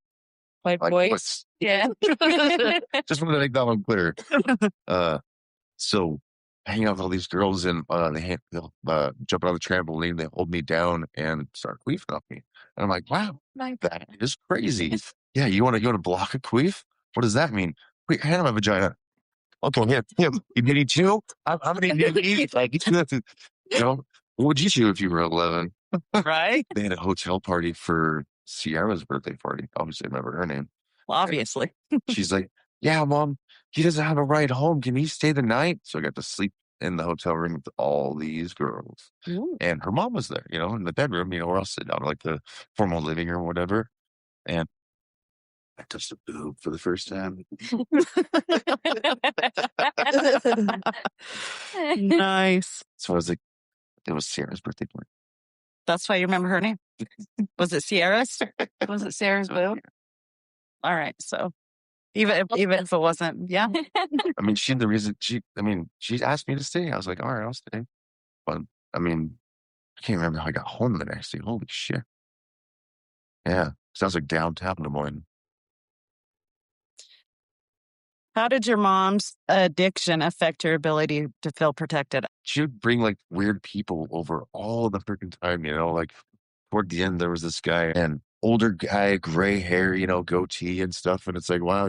Like boys. Yeah. Just wanted to make that one clear. So hanging out with all these girls, and they'll jump on the trampoline, they hold me down and start queefing on me. And I'm like, wow, that is crazy. Yeah, you want to block a queef? What does that mean? Wait, hand on my vagina. Okay, yeah. You need two? I'm gonna need like what would you do if you were 11? Right? They had a hotel party for Sierra's birthday party. Obviously, I remember her name. Well, obviously. She's like, yeah, Mom, he doesn't have a ride home. Can he stay the night? So I got to sleep in the hotel room with all these girls. Ooh. And her mom was there, in the bedroom, where I'll sit down, like the formal living room or whatever. And I touched a boob for the first time. Nice. So I was like, it was Sierra's birthday party. That's why you remember her name. Was it Sierra's? Was it Sarah's boob? All right. So even if it wasn't, yeah. I mean, she asked me to stay. I was like, all right, I'll stay. But I mean, I can't remember how I got home the next day. Holy shit. Yeah. Sounds like downtown Des Moines. How did your mom's addiction affect your ability to feel protected? She would bring like weird people over all the freaking time, like toward the end, there was this guy, an older guy, gray hair, goatee and stuff. And it's like, wow,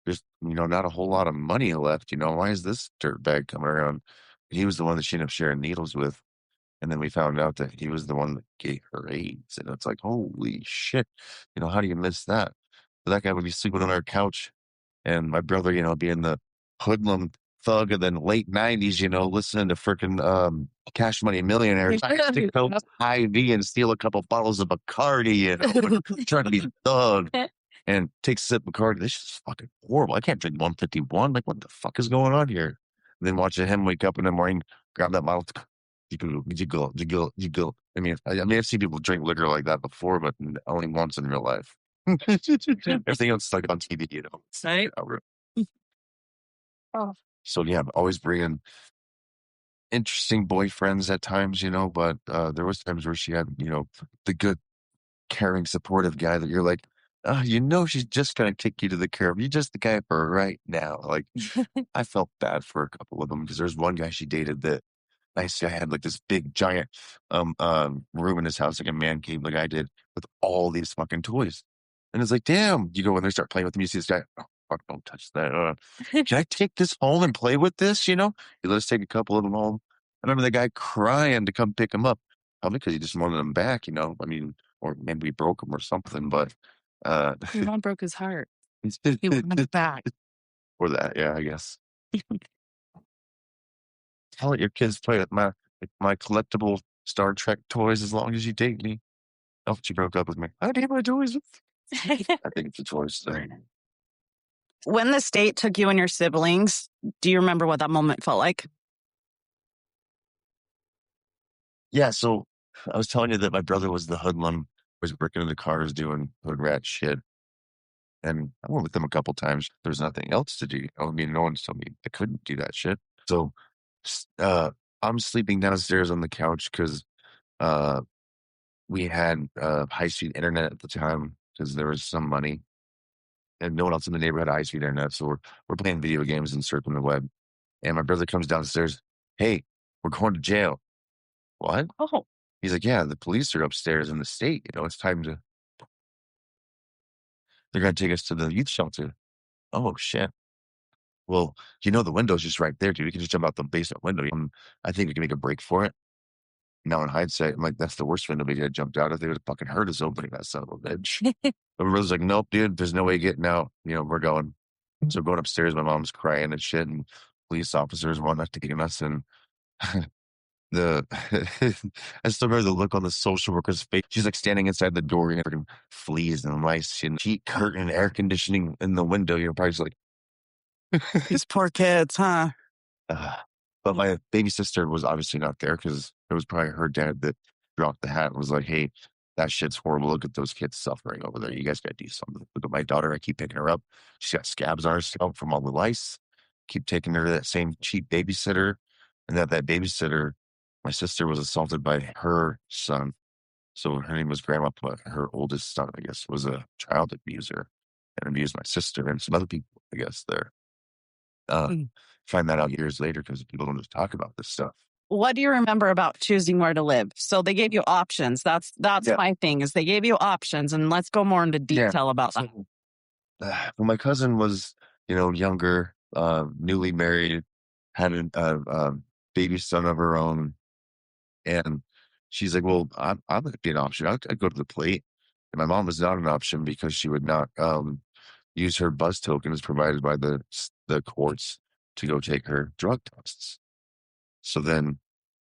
there's, not a whole lot of money left. Why is this dirtbag coming around? He was the one that she ended up sharing needles with. And then we found out that he was the one that gave her AIDS. And it's like, holy shit. How do you miss that? But that guy would be sleeping on our couch. And my brother, being the hoodlum thug of the late 90s, listening to freaking Cash Money Millionaire, trying to stick out IV and steal a couple bottles of Bacardi, trying to be thug and take a sip of Bacardi. This is fucking horrible. I can't drink 151. Like, what the fuck is going on here? And then watching him wake up in the morning, grab that bottle. Jiggle. I mean, I've seen people drink liquor like that before, but only once in real life. Everything else is like on TV, Right? Oh. So yeah, I'm always bringing interesting boyfriends at times, but there was times where she had, the good, caring, supportive guy that you're like, she's just gonna kick you to the curb. You're just the guy for right now. Like, I felt bad for a couple of them because there's one guy she dated that nice guy had like this big giant room in his house, like a man cave, like I did, with all these fucking toys. And it's like, damn, you go in there, start playing with them, you see this guy, oh, fuck, don't touch that. Can I take this home and play with this? He let us take a couple of them home. I remember the guy crying to come pick him up, probably because he just wanted them back, I mean, or maybe we broke him or something, but Your mom broke his heart. He wanted them back. Or that, yeah, I guess. I'll let your kids play with my collectible Star Trek toys as long as you date me. Oh, she broke up with me. I date my toys. I think it's a choice thing. When the state took you and your siblings, do you remember what that moment felt like? Yeah, so I was telling you that my brother was the hoodlum, was breaking into cars doing hood rat shit. And I went with them a couple times. There's nothing else to do. I mean, no one's told me I couldn't do that shit. So I'm sleeping downstairs on the couch because we had high-speed internet at the time because there was some money. And no one else in the neighborhood had high-speed internet. So we're playing video games and surfing the web. And my brother comes downstairs. Hey, we're going to jail. What? Oh, He's like, yeah, the police are upstairs in the state. It's time to, they're going to take us to the youth shelter. Oh, shit. Well, the window's just right there, dude. You can just jump out the basement window. I think we can make a break for it. Now, in hindsight, I'm like, that's the worst window we had jumped out. If they would have fucking hurt us opening that son of a bitch. But my brother's like, nope, dude, there's no way getting out. We're going. So going upstairs, my mom's crying and shit, and police officers want not taking us. And the I still remember the look on the social worker's face. She's like standing inside the door, freaking fleas and lice and heat curtain and air conditioning in the window. Probably just like, These poor kids, huh? but my baby sister was obviously not there because it was probably her dad that dropped the hat and was like, hey, that shit's horrible. Look at those kids suffering over there. You guys got to do something. Look at my daughter. I keep picking her up. She's got scabs on her scalp from all the lice. Keep taking her to that same cheap babysitter. And that babysitter, my sister was assaulted by her son. So her name was Grandma, but her oldest son, I guess, was a child abuser and abused my sister and some other people, I guess, there. Find that out years later because people don't just talk about this stuff. What do you remember about choosing where to live? So they gave you options. That's my thing is they gave you options, and let's go more into detail about that. Well, my cousin was, younger, newly married, had a baby son of her own, and she's like, "Well, I'm going to be an option. I'd go to the plate." And my mom was not an option because she would not use her bus tokens provided by the courts to go take her drug tests. So then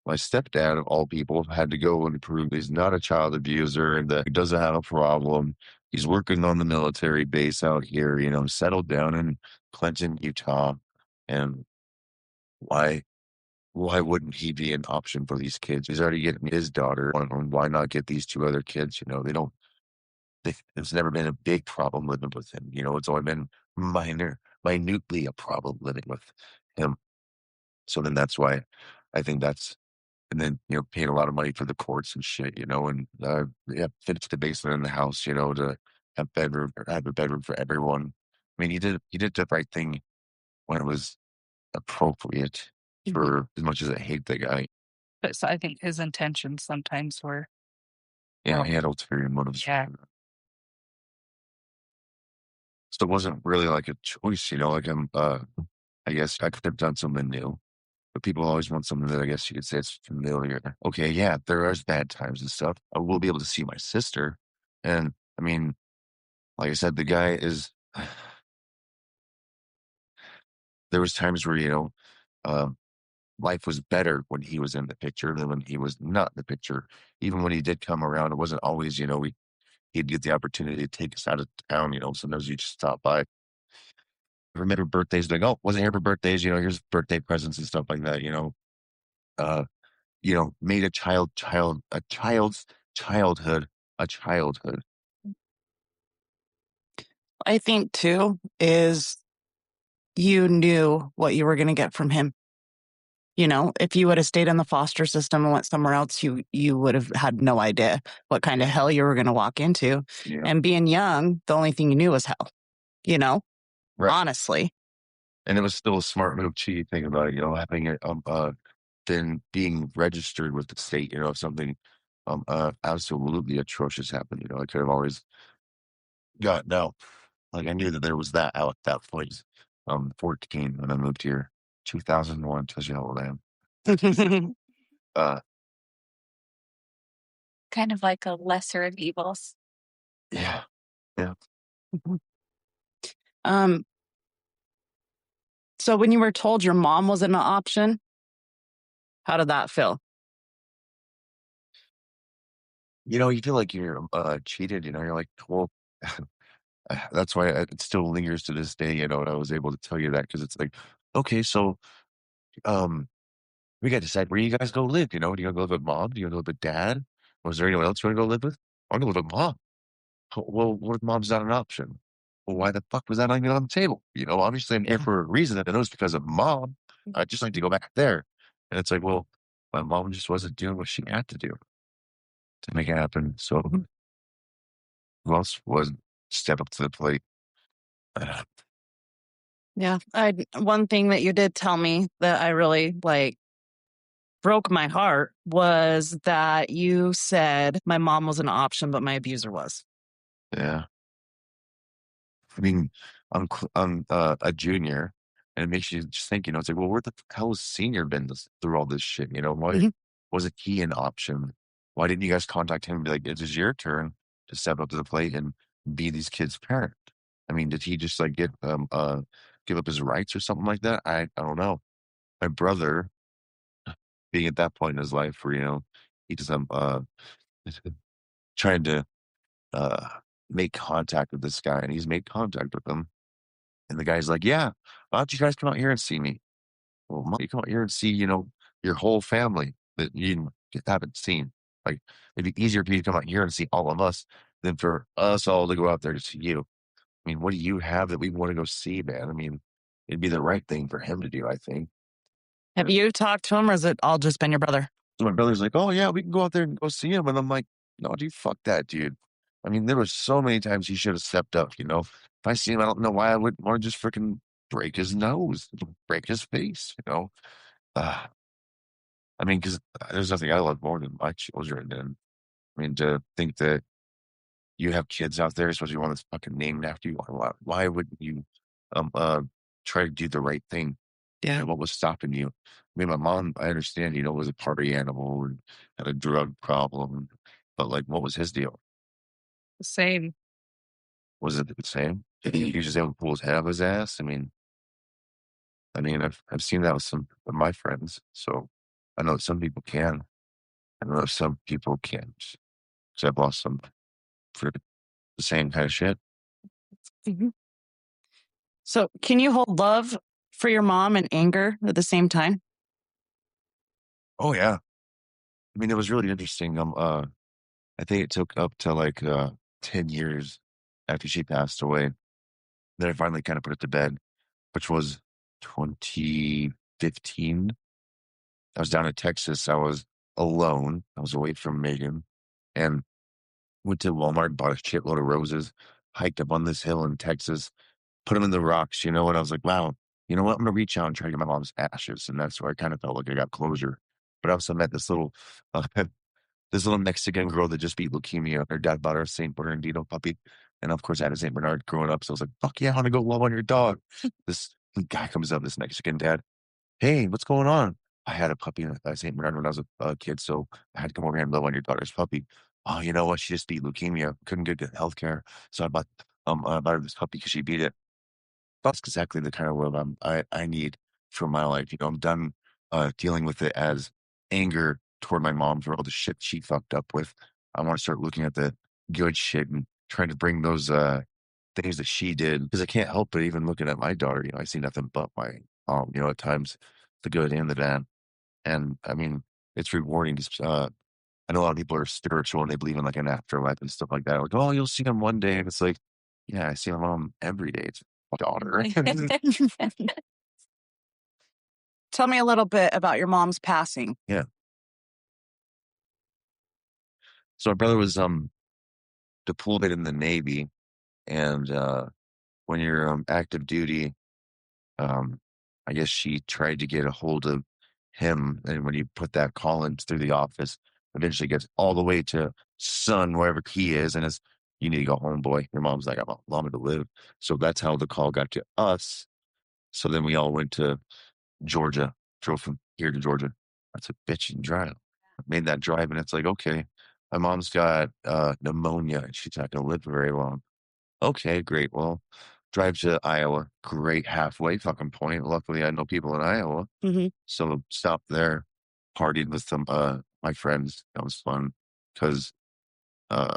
my stepdad, of all people, had to go and prove he's not a child abuser and that he doesn't have a problem. He's working on the military base out here, settled down in Clinton, Utah. And why wouldn't he be an option for these kids? He's already getting his daughter. Why not get these two other kids? It's never been a big problem living with him. It's only been minutely a problem living with him. So then that's why I think and then, paying a lot of money for the courts and shit, and finish the basement in the house, to have have a bedroom for everyone. I mean, he did the right thing when it was appropriate for as much as I hate the guy. But so I think his intentions sometimes were. Yeah, he had ulterior motives. Yeah. So it wasn't really like a choice, like I guess I could have done something new. But people always want something that I guess you could say it's familiar. Okay, yeah, there are bad times and stuff. I will be able to see my sister. And I mean, like I said, the guy is there was times where, life was better when he was in the picture than when he was not in the picture. Even when he did come around, it wasn't always, he'd get the opportunity to take us out of town, sometimes you just stop by. I remember birthdays, like, oh, wasn't here for birthdays, here's birthday presents and stuff like that, made a child's childhood a childhood. I think too is you knew what you were going to get from him. If you would have stayed in the foster system and went somewhere else, you would have had no idea what kind of hell you were going to walk into. Yeah. And being young, the only thing you knew was hell, Right. honestly. And it was still a smart move too. You think about it, having it, then being registered with the state, if something absolutely atrocious happened, I could have always gotten out. Like I knew that there was that out at that point. 14 when I moved here, 2001, tells you how old I am. Kind of like a lesser of evils. Yeah. Yeah. So when you were told your mom wasn't an option, how did that feel? You feel like you're cheated, you're like, well, that's why it still lingers to this day, and I was able to tell you that because it's like, okay, so we got to decide where you guys go live, do you want to go live with mom? Do you want to live with dad? Was there anyone else you want to go live with? I want to live with mom. Well, what if mom's not an option? Well, why the fuck was that not even on the table? Obviously I'm here for a reason, and it was because of mom. I'd just like to go back there. And it's like, well, my mom just wasn't doing what she had to do to make it happen. So who else was step up to the plate? Yeah. One thing that you did tell me that I really broke my heart was that you said my mom was an option, but my abuser was. Yeah. I mean, I'm a junior, and it makes you just think, it's like, well, where the hell has senior been through all this shit? Why Mhm. wasn't he an option? Why didn't you guys contact him and be like, it is your turn to step up to the plate and be these kids' parent? I mean, did he just like give up his rights or something like that? I don't know. My brother, being at that point in his life where, he just trying to uh make contact with this guy, and he's made contact with him. And the guy's like, yeah, why don't you guys come out here and see me? Well, why don't you come out here and see, your whole family that you haven't seen? Like, it'd be easier for you to come out here and see all of us than for us all to go out there to see you. I mean, what do you have that we want to go see, man? I mean, it'd be the right thing for him to do, I think. Have you talked to him, or has it all just been your brother? So my brother's like, oh, yeah, we can go out there and go see him. And I'm like, no, dude, fuck that, dude. I mean, there was so many times he should have stepped up. If I see him, I don't know why I would want to just freaking break his nose, break his face. Uh, I mean, because there's nothing I love more than my children. And I mean, to think that you have kids out there, especially one that's fucking named after you, why wouldn't you um uh try to do the right thing? Yeah. What was stopping you? I mean, my mom, I understand, was a party animal and had a drug problem, but like, what was his deal? Same. Was it the same? Did he just able to pull his head out of his ass? I mean, I've seen that with some of my friends, so I know some people can. I know some people can't. So I've lost some for the same kind of shit. Mhm. So, can you hold love for your mom and anger at the same time? Oh yeah. I mean, it was really interesting. I think it took up to like 10 years after she passed away. Then I finally kind of put it to bed, which was 2015. I was down in Texas. I was alone. I was away from Megan and went to Walmart, bought a shitload of roses, hiked up on this hill in Texas, put them in the rocks, and I was like, wow, you know what? I'm going to reach out and try to get my mom's ashes. And that's where I kind of felt like I got closure. But I also met uh, this little Mexican girl that just beat leukemia. Her dad bought her a St. Bernardino puppy. And of course, I had a St. Bernard growing up. So I was like, fuck yeah, I want to go love on your dog. This guy comes up, this Mexican dad. Hey, what's going on? I had a puppy, a St. Bernard when I was a kid. So I had to come over here and love on your daughter's puppy. Oh, you know what? She just beat leukemia. Couldn't get good health care. So I bought her this puppy because she beat it. That's exactly the kind of world I need for my life. I'm done dealing with it as anger toward my mom for all the shit she fucked up with. I want to start looking at the good shit and trying to bring those things that she did because I can't help but even looking at my daughter. I see nothing but my mom. At times the good and the bad, and I mean it's rewarding. I know a lot of people are spiritual and they believe in like an afterlife and stuff like that. Like, oh, you'll see them one day, and it's like, yeah, I see my mom every day. It's my daughter. Tell me a little bit about your mom's passing. Yeah. So my brother was deployed in the Navy, and when you're active duty, um, I guess she tried to get a hold of him, and when you put that call in through the office, eventually gets all the way to son wherever he is, and it's you need to go home, boy. Your mom's like, I'm longer to live. So that's how the call got to us. So then we all went to Georgia, drove from here to Georgia. That's a bitching drive. Made that drive, and it's like, okay, my mom's got pneumonia and she's not gonna live very long. Okay, great. Well, drive to Iowa. Great halfway fucking point. Luckily, I know people in Iowa, Mm-hmm. so stopped there, partied with some my friends. That was fun because uh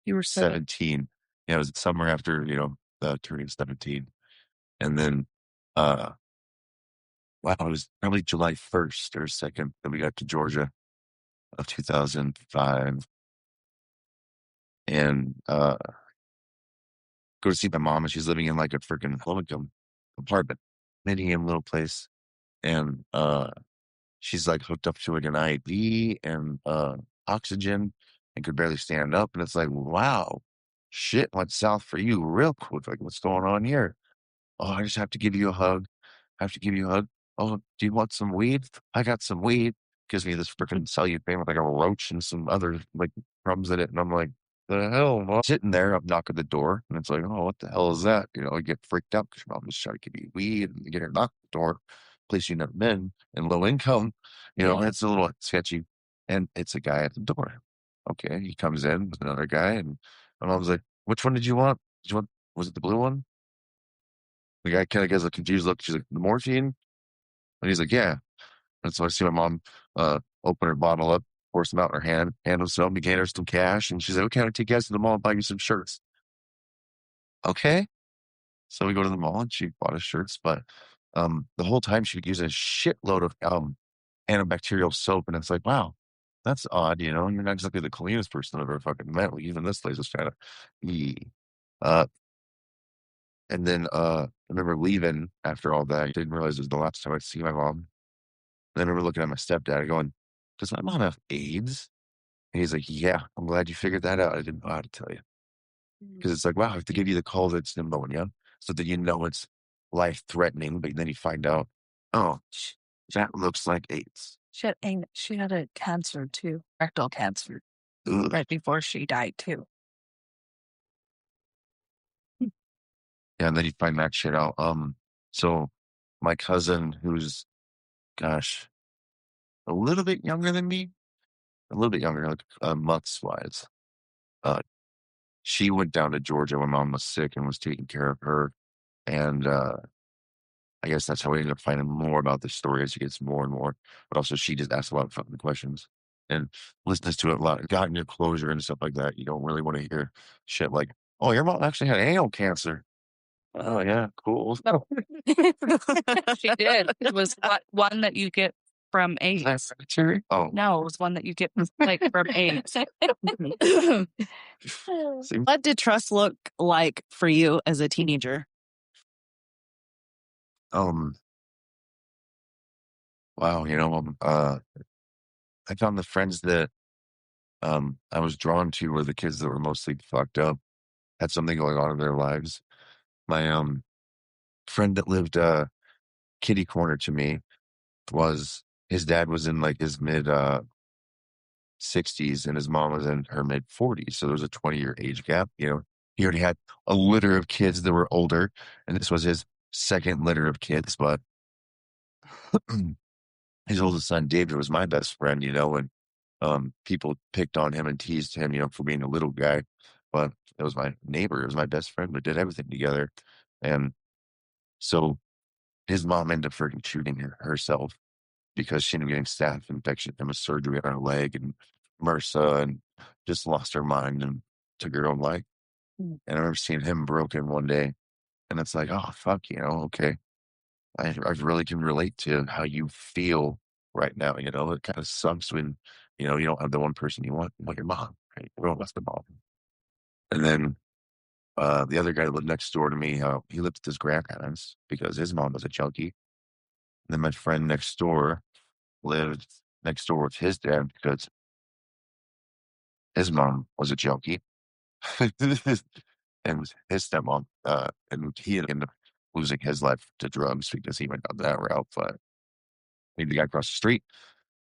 You were 17. Yeah, it was summer after turning 17, and then uh wow, it was probably July 1st or 2nd that we got to Georgia of 2005, and go to see my mom, and she's living in like a freaking low-income apartment, medium little place, and she's like hooked up to like an IV and oxygen and could barely stand up, and it's like, wow, shit went south for you real quick. Like, what's going on here? Oh, I just have to give you a hug. I have to give you a hug. Oh, do you want some weed? I got some weed. Gives me this freaking cellophane with like a roach and some other like crumbs in it. And I'm like, the hell? Well, sitting there, I'm knocking the door, and it's like, oh, what the hell is that? You know, I get freaked out because your mom just trying to give you weed and you get her knock the door, place you never been, and low income. You know, it's a little sketchy. And it's a guy at the door. Okay, he comes in with another guy, and my mom's like, which one did you want? Did you want, was it the blue one? The guy kind of gives a confused look. She's like, the morphine? And he's like, yeah. And so I see my mom open her bottle up, pour some out in her hand, hand him some, he gave her some cash, and she's like, okay, I'll take you guys to the mall and buy you some shirts. Okay. So we go to the mall and she bought us shirts, but the whole time she would use a shitload of antibacterial soap, and it's like, wow, that's odd, you know, you're not exactly the cleanest person I've ever fucking met. Like, even this place is kind of uh and then I remember leaving after all that. I didn't realize it was the last time I'd see my mom. And I remember looking at my stepdad going, does my mom have AIDS? And he's like, yeah, I'm glad you figured that out. I didn't know how to tell you. Because it's like, wow, I have to give you the call that's pneumonia so that you know it's life threatening. But then you find out, oh, that looks like AIDS. She had a cancer too, rectal cancer, Ugh. right before she died too. Yeah, and then you find that shit out. So my cousin, who's, gosh, a little bit younger than me, a little bit younger, like months wise, uh, she went down to Georgia when mom was sick and was taking care of her. And I guess that's how we ended up finding more about this story as she gets more and more. But also, she just asks a lot of fucking questions and listens to it a lot, gotten your closure and stuff like that. You don't really want to hear shit like, "Oh, your mom actually had anal cancer." Oh yeah, cool. No. She did. It was one that you get from AIDS. That's hereditary. Oh, No, it was one that you get like from AIDS. see, What did trust look like for you as a teenager? wow, you know, I found the friends that I was drawn to were the kids that were mostly fucked up, had something going on in their lives. My friend that lived kitty corner to me was his dad was in like his mid 60s and his mom was in her mid 40s. So there was a 20-year age gap. You know, he already had a litter of kids that were older, and this was his second litter of kids. But his oldest son, David, was my best friend, you know, and people picked on him and teased him, you know, for being a little guy. But it was my neighbor, it was my best friend. We did everything together. And so his mom ended up freaking shooting herself because she ended up getting staph infection and a surgery on her leg and MRSA and just lost her mind and took her own life. And I remember seeing him broken one day, and it's like, oh fuck, you know, okay. I really can relate to how you feel right now. You know, it kind of sucks when, you know, you don't have the one person you want your mom, right? Everyone wants the mom. And then the other guy that lived next door to me, he lived with his grandparents because his mom was a junkie. And then my friend next door lived next door with his dad because his mom was a junkie. And his stepmom, and he ended up losing his life to drugs because he went down that route. But I mean, the guy across the street,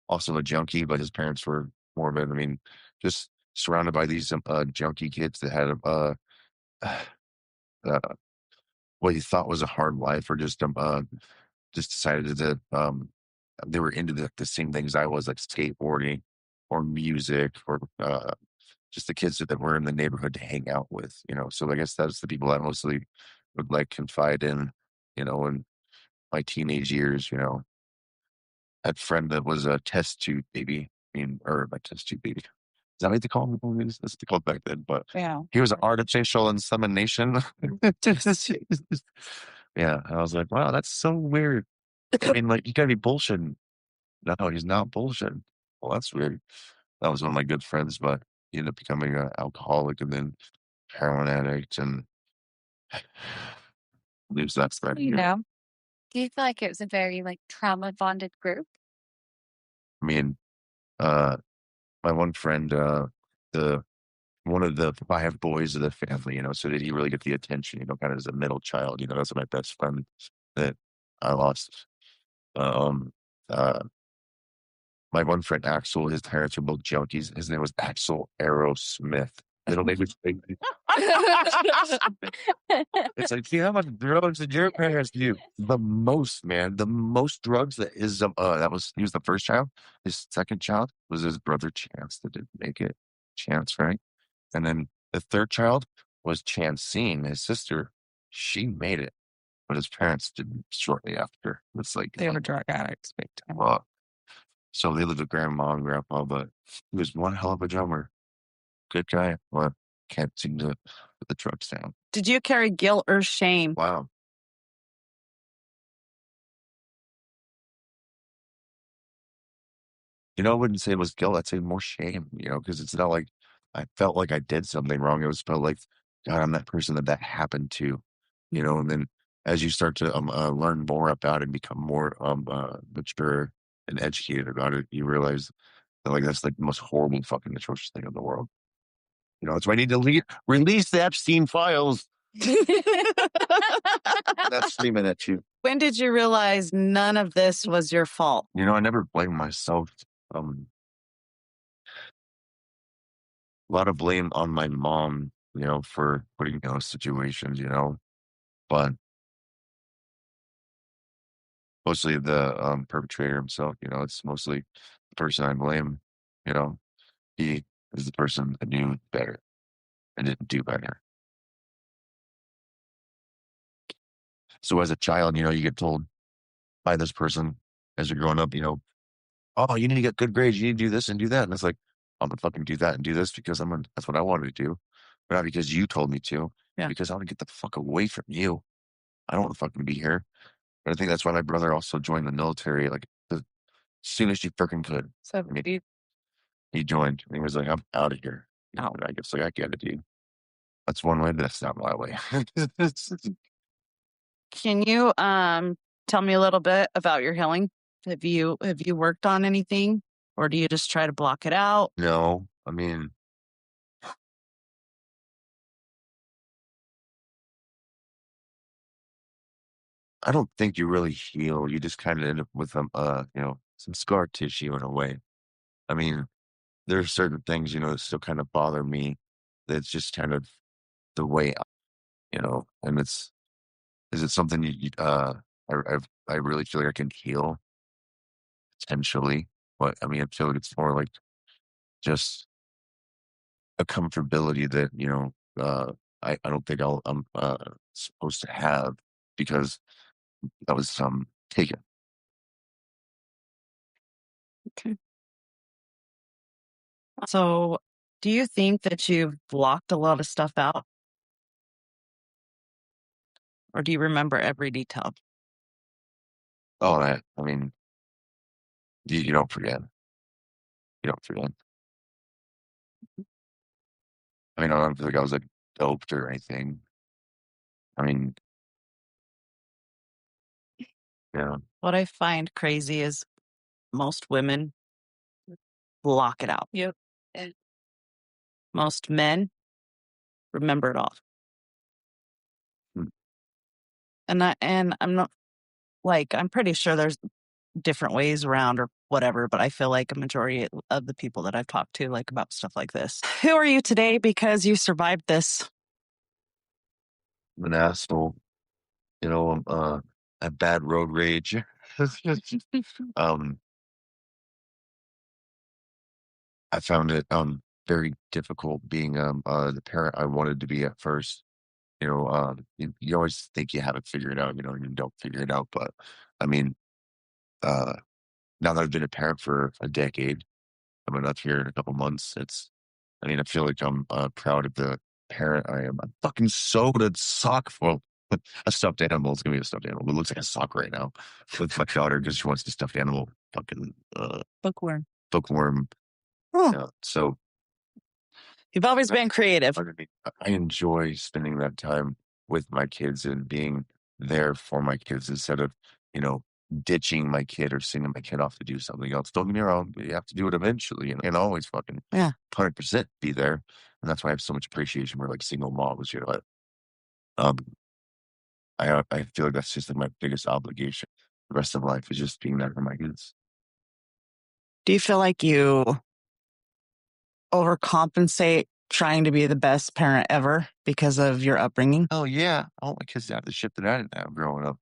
also a junkie, but his parents were more of it. I mean, just surrounded by these junkie kids that had uh, what he thought was a hard life, or just decided that they were into the same things I was, like skateboarding or music or just the kids that were in the neighborhood to hang out with, you know. So I guess that's the people I mostly would like confide in, you know, in my teenage years, you know. Had a friend that was a test tube baby. I mean, or my test tube baby. Is that what they call them? That's what they called back then. But Yeah. he was an artificial insemination. Yeah. I was like, wow, that's so weird. I mean, like, you gotta be bullshitting. No, he's not bullshitting. Well, that's weird. That was one of my good friends, but he ended up becoming an alcoholic and then heroin addict and lose that friend. You know, do you feel like it was a very like trauma bonded group? I mean, my one friend, the one of the 5 boys of the family, so did he really get the attention, kind of as a middle child, that's my best friend that I lost. Um, uh, my one friend Axel, his parents were both junkies. His name was Axel Aerosmith. Middle name was It's like, see how much drugs did your parents do? The most, man. The most drugs that he was the first child. His second child was his brother Chance that didn't make it. Chance, right? And then the third child was Chancine, his sister. She made it, but his parents didn't shortly after. It's like They were drug addicts, big time. well, so they lived with grandma and grandpa, but he was one hell of a drummer. Good guy. Well, can't seem to put the drugs down. Did you carry guilt or shame? Wow. I wouldn't say it was guilt. I'd say more shame, because it's not like I felt like I did something wrong. It was felt like, God, I'm that person that happened to, and then as you start to learn more about it and become more mature and educated about it, you realize that like that's like the most horrible fucking atrocious thing in the world. That's why I need to release the Epstein files. That's screaming at you. When did you realize none of this was your fault? I never blamed myself. A lot of blame on my mom, for putting me in those situations, but mostly the perpetrator himself, it's mostly the person I blame, he is the person that knew better and didn't do better. So as a child, you get told by this person as you're growing up, oh, you need to get good grades, you need to do this and do that. And it's like, I'm gonna fucking do that and do this because that's what I wanted to do. But not because you told me to. Yeah. Because I want to get the fuck away from you. I don't want to fucking be here. But I think that's why my brother also joined the military, like as soon as he freaking could. So He joined and he was like, I'm out of here. Oh. And I guess like I get it, dude. That's one way, but that's not my way. Can you tell me a little bit about your healing? Have you worked on anything, or do you just try to block it out? No, I mean, I don't think you really heal. You just kind of end up with some scar tissue in a way. I mean, there are certain things, that still kind of bother me. That's just kind of the way, and is it something I really feel like I can heal potentially, but I mean, I feel like it's more like just a comfortability that, I don't think I'm supposed to have because that was taken. Okay. So, do you think that you've blocked a lot of stuff out? Or do you remember every detail? Oh, I mean, you don't forget. You don't forget. I mean, I don't feel like I was like doped or anything. I mean, yeah. What I find crazy is most women block it out. Yep. Most men remember it all. Hmm. And I'm not like, I'm pretty sure there's different ways around or whatever, but I feel like a majority of the people that I've talked to like about stuff like this. Who are you today because you survived this? I'm an asshole. I'm a bad road rage. um, I found it very difficult being the parent I wanted to be at first. You always think you have it figured out, and you don't figure it out. But I mean, uh, now that I've been a parent for a decade, coming up here in a couple months, I feel like I'm proud of the parent I am. I fucking sewed a sock for a stuffed animal. It's gonna be a stuffed animal. It looks like a sock right now with my daughter because she wants the stuffed animal. Fucking Bookworm. bookworm. Oh. Yeah, so You've always been creative. I enjoy spending that time with my kids and being there for my kids instead of, ditching my kid or sending my kid off to do something else. Don't get me wrong, you have to do it eventually and always fucking Yeah. 100% be there. And that's why I have so much appreciation for like single moms, um, I feel like that's just like my biggest obligation. The rest of life is just being there for my kids. Do you feel like you overcompensate trying to be the best parent ever because of your upbringing? Oh yeah, I want my kids to have the shit that I didn't have growing up.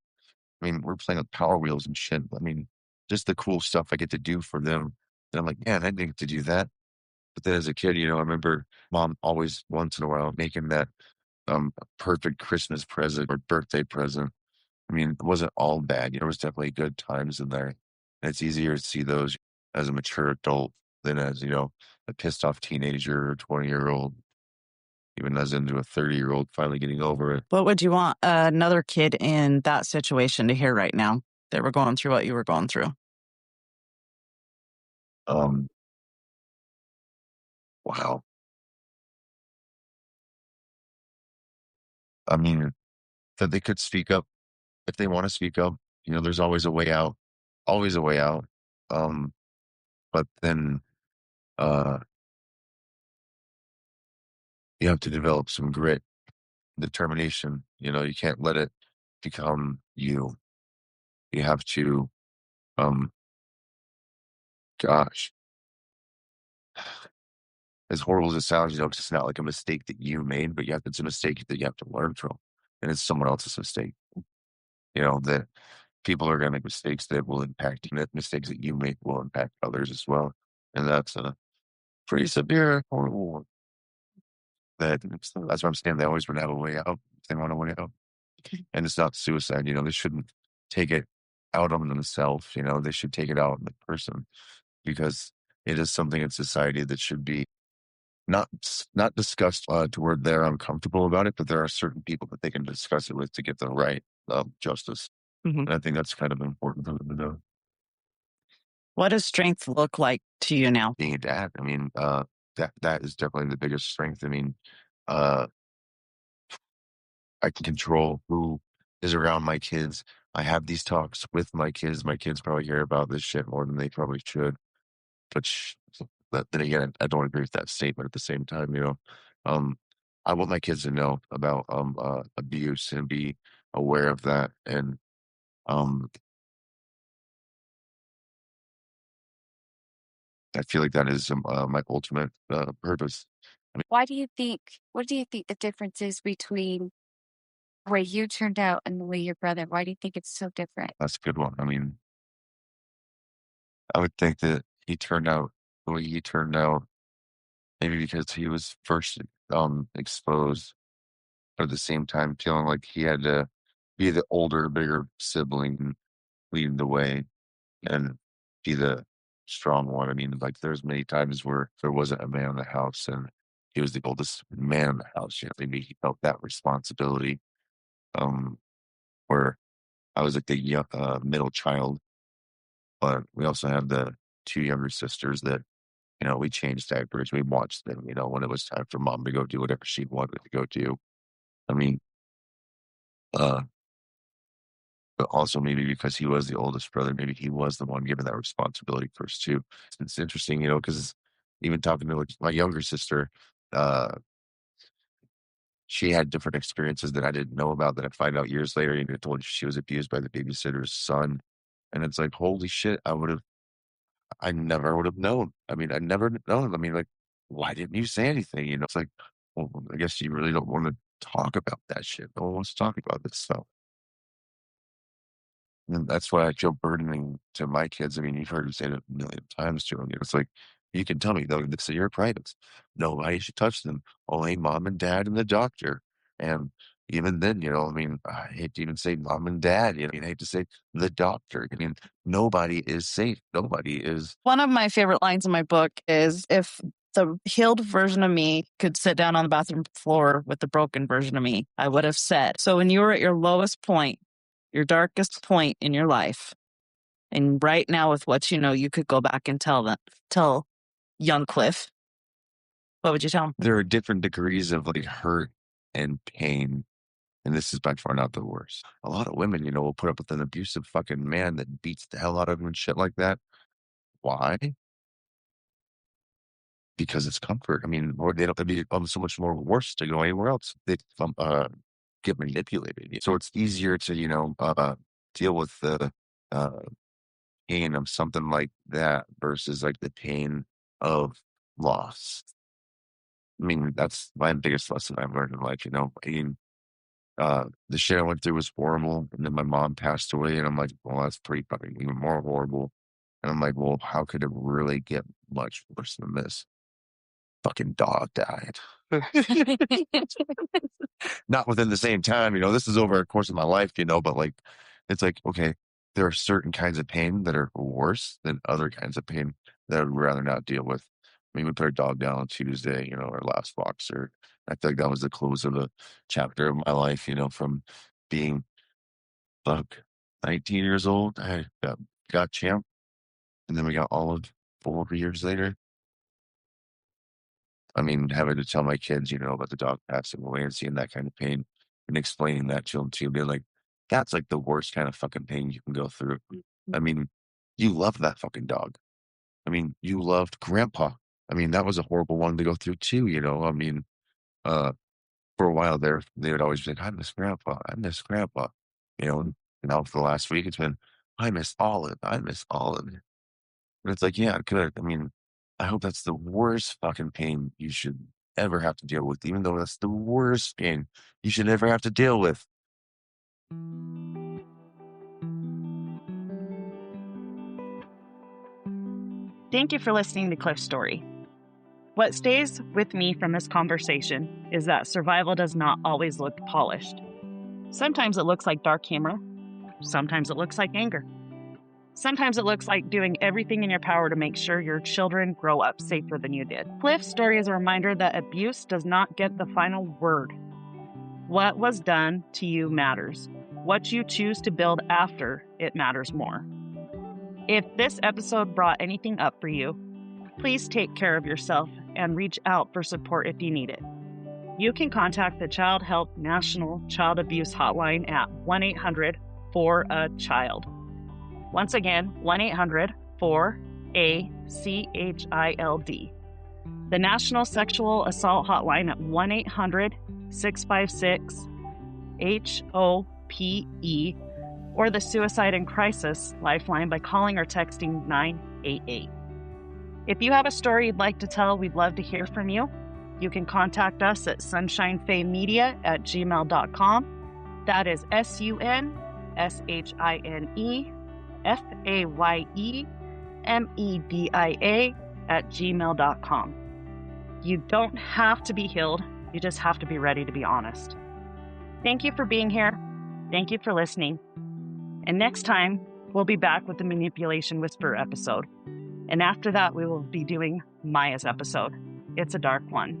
I mean, we're playing with Power Wheels and shit. I mean, just the cool stuff I get to do for them. And I'm like, man, I didn't get to do that. But then as a kid, I remember mom always once in a while making that perfect Christmas present or birthday present. I mean, it wasn't all bad. There was definitely good times in there. And it's easier to see those as a mature adult than as, a pissed off teenager or 20-year-old, even as into a 30-year-old finally getting over it. What would you want another kid in that situation to hear right now that were going through what you were going through? Wow. I mean, that they could speak up if they want to speak up. There's always a way out, always a way out. Um, but then uh, you have to develop some grit, determination. You can't let it become you. You have to, um, gosh, as horrible as it sounds, it's not like a mistake that you made, but it's a mistake that you have to learn from, and it's someone else's mistake. That people are going to make mistakes that will impact you. That mistakes that you make will impact others as well, and that's a pretty severe, horrible one. That's what I'm saying. They always want to have a way out. They want a way out, and it's not suicide. They shouldn't take it out on themselves. They should take it out on the person because it is something in society that should be not discussed to where they're uncomfortable about it, but there are certain people that they can discuss it with to get the right justice. Mhm. And I think that's kind of important for them to know. What does strength look like to you now? Being a dad, I mean, that is definitely the biggest strength. I mean, uh, I can control who is around my kids. I have these talks with my kids. My kids probably hear about this shit more than they probably should. But but then again, I don't agree with that statement at the same time, Um, I want my kids to know about abuse and be aware of that. And um, I feel like that is my ultimate purpose. I mean, What do you think the difference is between the way you turned out and the way your brother? Why do you think it's so different? that's a good one. I mean, I would think that he turned out the way he turned out, maybe because he was first exposed, but at the same time feeling like he had to be the older, bigger sibling leading the way and be the strong one. I mean, like there's many times where there wasn't a man in the house and he was the oldest man in the house. Maybe he felt that responsibility. Um, where I was like the middle child, but we also had the two younger sisters that we changed diapers. We watched them. When it was time for mom to go do whatever she wanted to go do. I mean, uh, but also maybe because he was the oldest brother, maybe he was the one given that responsibility first too. It's interesting, because even talking to like my younger sister, uh, she had different experiences that I didn't know about that I find out years later. Told she was abused by the babysitter's son, and it's like holy shit, I never would have known. I mean, I never known. I mean, like, why didn't you say anything? It's like, well, I guess you really don't want to talk about that shit. No one wants to talk about this stuff. And that's why I feel burdening to my kids. I mean, you've heard me say it a million times to them. It's like, you can tell me, though, this is your privates. Nobody should touch them. Only mom and dad and the doctor. And even then, I mean, I hate to even say mom and dad. I hate to say the doctor. I mean, nobody is safe. Nobody is. One of my favorite lines in my book is if the healed version of me could sit down on the bathroom floor with the broken version of me, I would have said. So when you were at your lowest point, your darkest point in your life, and right now with what you could go back and tell young Cliff, what would you tell him? There are different degrees of like hurt and pain. And this is by far not the worst. A lot of women, will put up with an abusive fucking man that beats the hell out of them and shit like that. Why? because it's comfort. I mean, or they don't, it'd be so much more worse to go anywhere else. They get manipulated. So it's easier to, deal with the uh, pain of something like that versus like the pain of loss. I mean, that's my biggest lesson I've learned in life, I mean, the shit I went through was horrible. And then my mom passed away, and I'm like, well, that's pretty fucking even more horrible. And I'm like, well, how could it really get much worse than this? Fucking dog died. Not within the same time, this is over a course of my life, but like, it's like, okay, there are certain kinds of pain that are worse than other kinds of pain that I'd rather not deal with. I mean, we put our dog down on Tuesday, our last boxer. I feel like that was the close of a chapter of my life, from being, fuck, 19 years old. I got Champ, and then we got Olive 4 years later. I mean, having to tell my kids, about the dog passing away and seeing that kind of pain and explaining that to them too, being like, that's like the worst kind of fucking pain you can go through. I mean, you love that fucking dog. I mean, you loved Grandpa. I mean, that was a horrible one to go through too, I mean, for a while there, they would always be like, I miss Grandpa. I miss Grandpa. And now for the last week, it's been, I miss Olive. I miss Olive. And it's like, yeah, good. I mean, I hope that's the worst fucking pain you should ever have to deal with, even though that's the worst pain you should ever have to deal with. Thank you for listening to Cliff's story. What stays with me from this conversation is that survival does not always look polished. Sometimes it looks like dark humor. Sometimes it looks like anger. Sometimes it looks like doing everything in your power to make sure your children grow up safer than you did. Cliff's story is a reminder that abuse does not get the final word. What was done to you matters. What you choose to build after it matters more. If this episode brought anything up for you, please take care of yourself and reach out for support if you need it. You can contact the Child Help National Child Abuse Hotline at 1-800-4-A-CHILD. Once again, 1-800-4-A-CHILD. The National Sexual Assault Hotline at 1-800-656-HOPE, or the Suicide and Crisis Lifeline by calling or texting 988. If you have a story you'd like to tell, we'd love to hear from you. You can contact us at sunshinefaymedia@gmail.com. That is SUNSHINEFAYEMEDIA@gmail.com. You don't have to be healed. You just have to be ready to be honest. Thank you for being here. Thank you for listening. And next time, we'll be back with the Manipulation Whisperer episode. And after that, we will be doing Maya's episode. It's a dark one.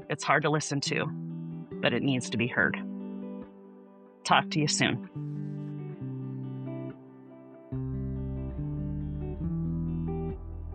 It's hard to listen to, but it needs to be heard. Talk to you soon.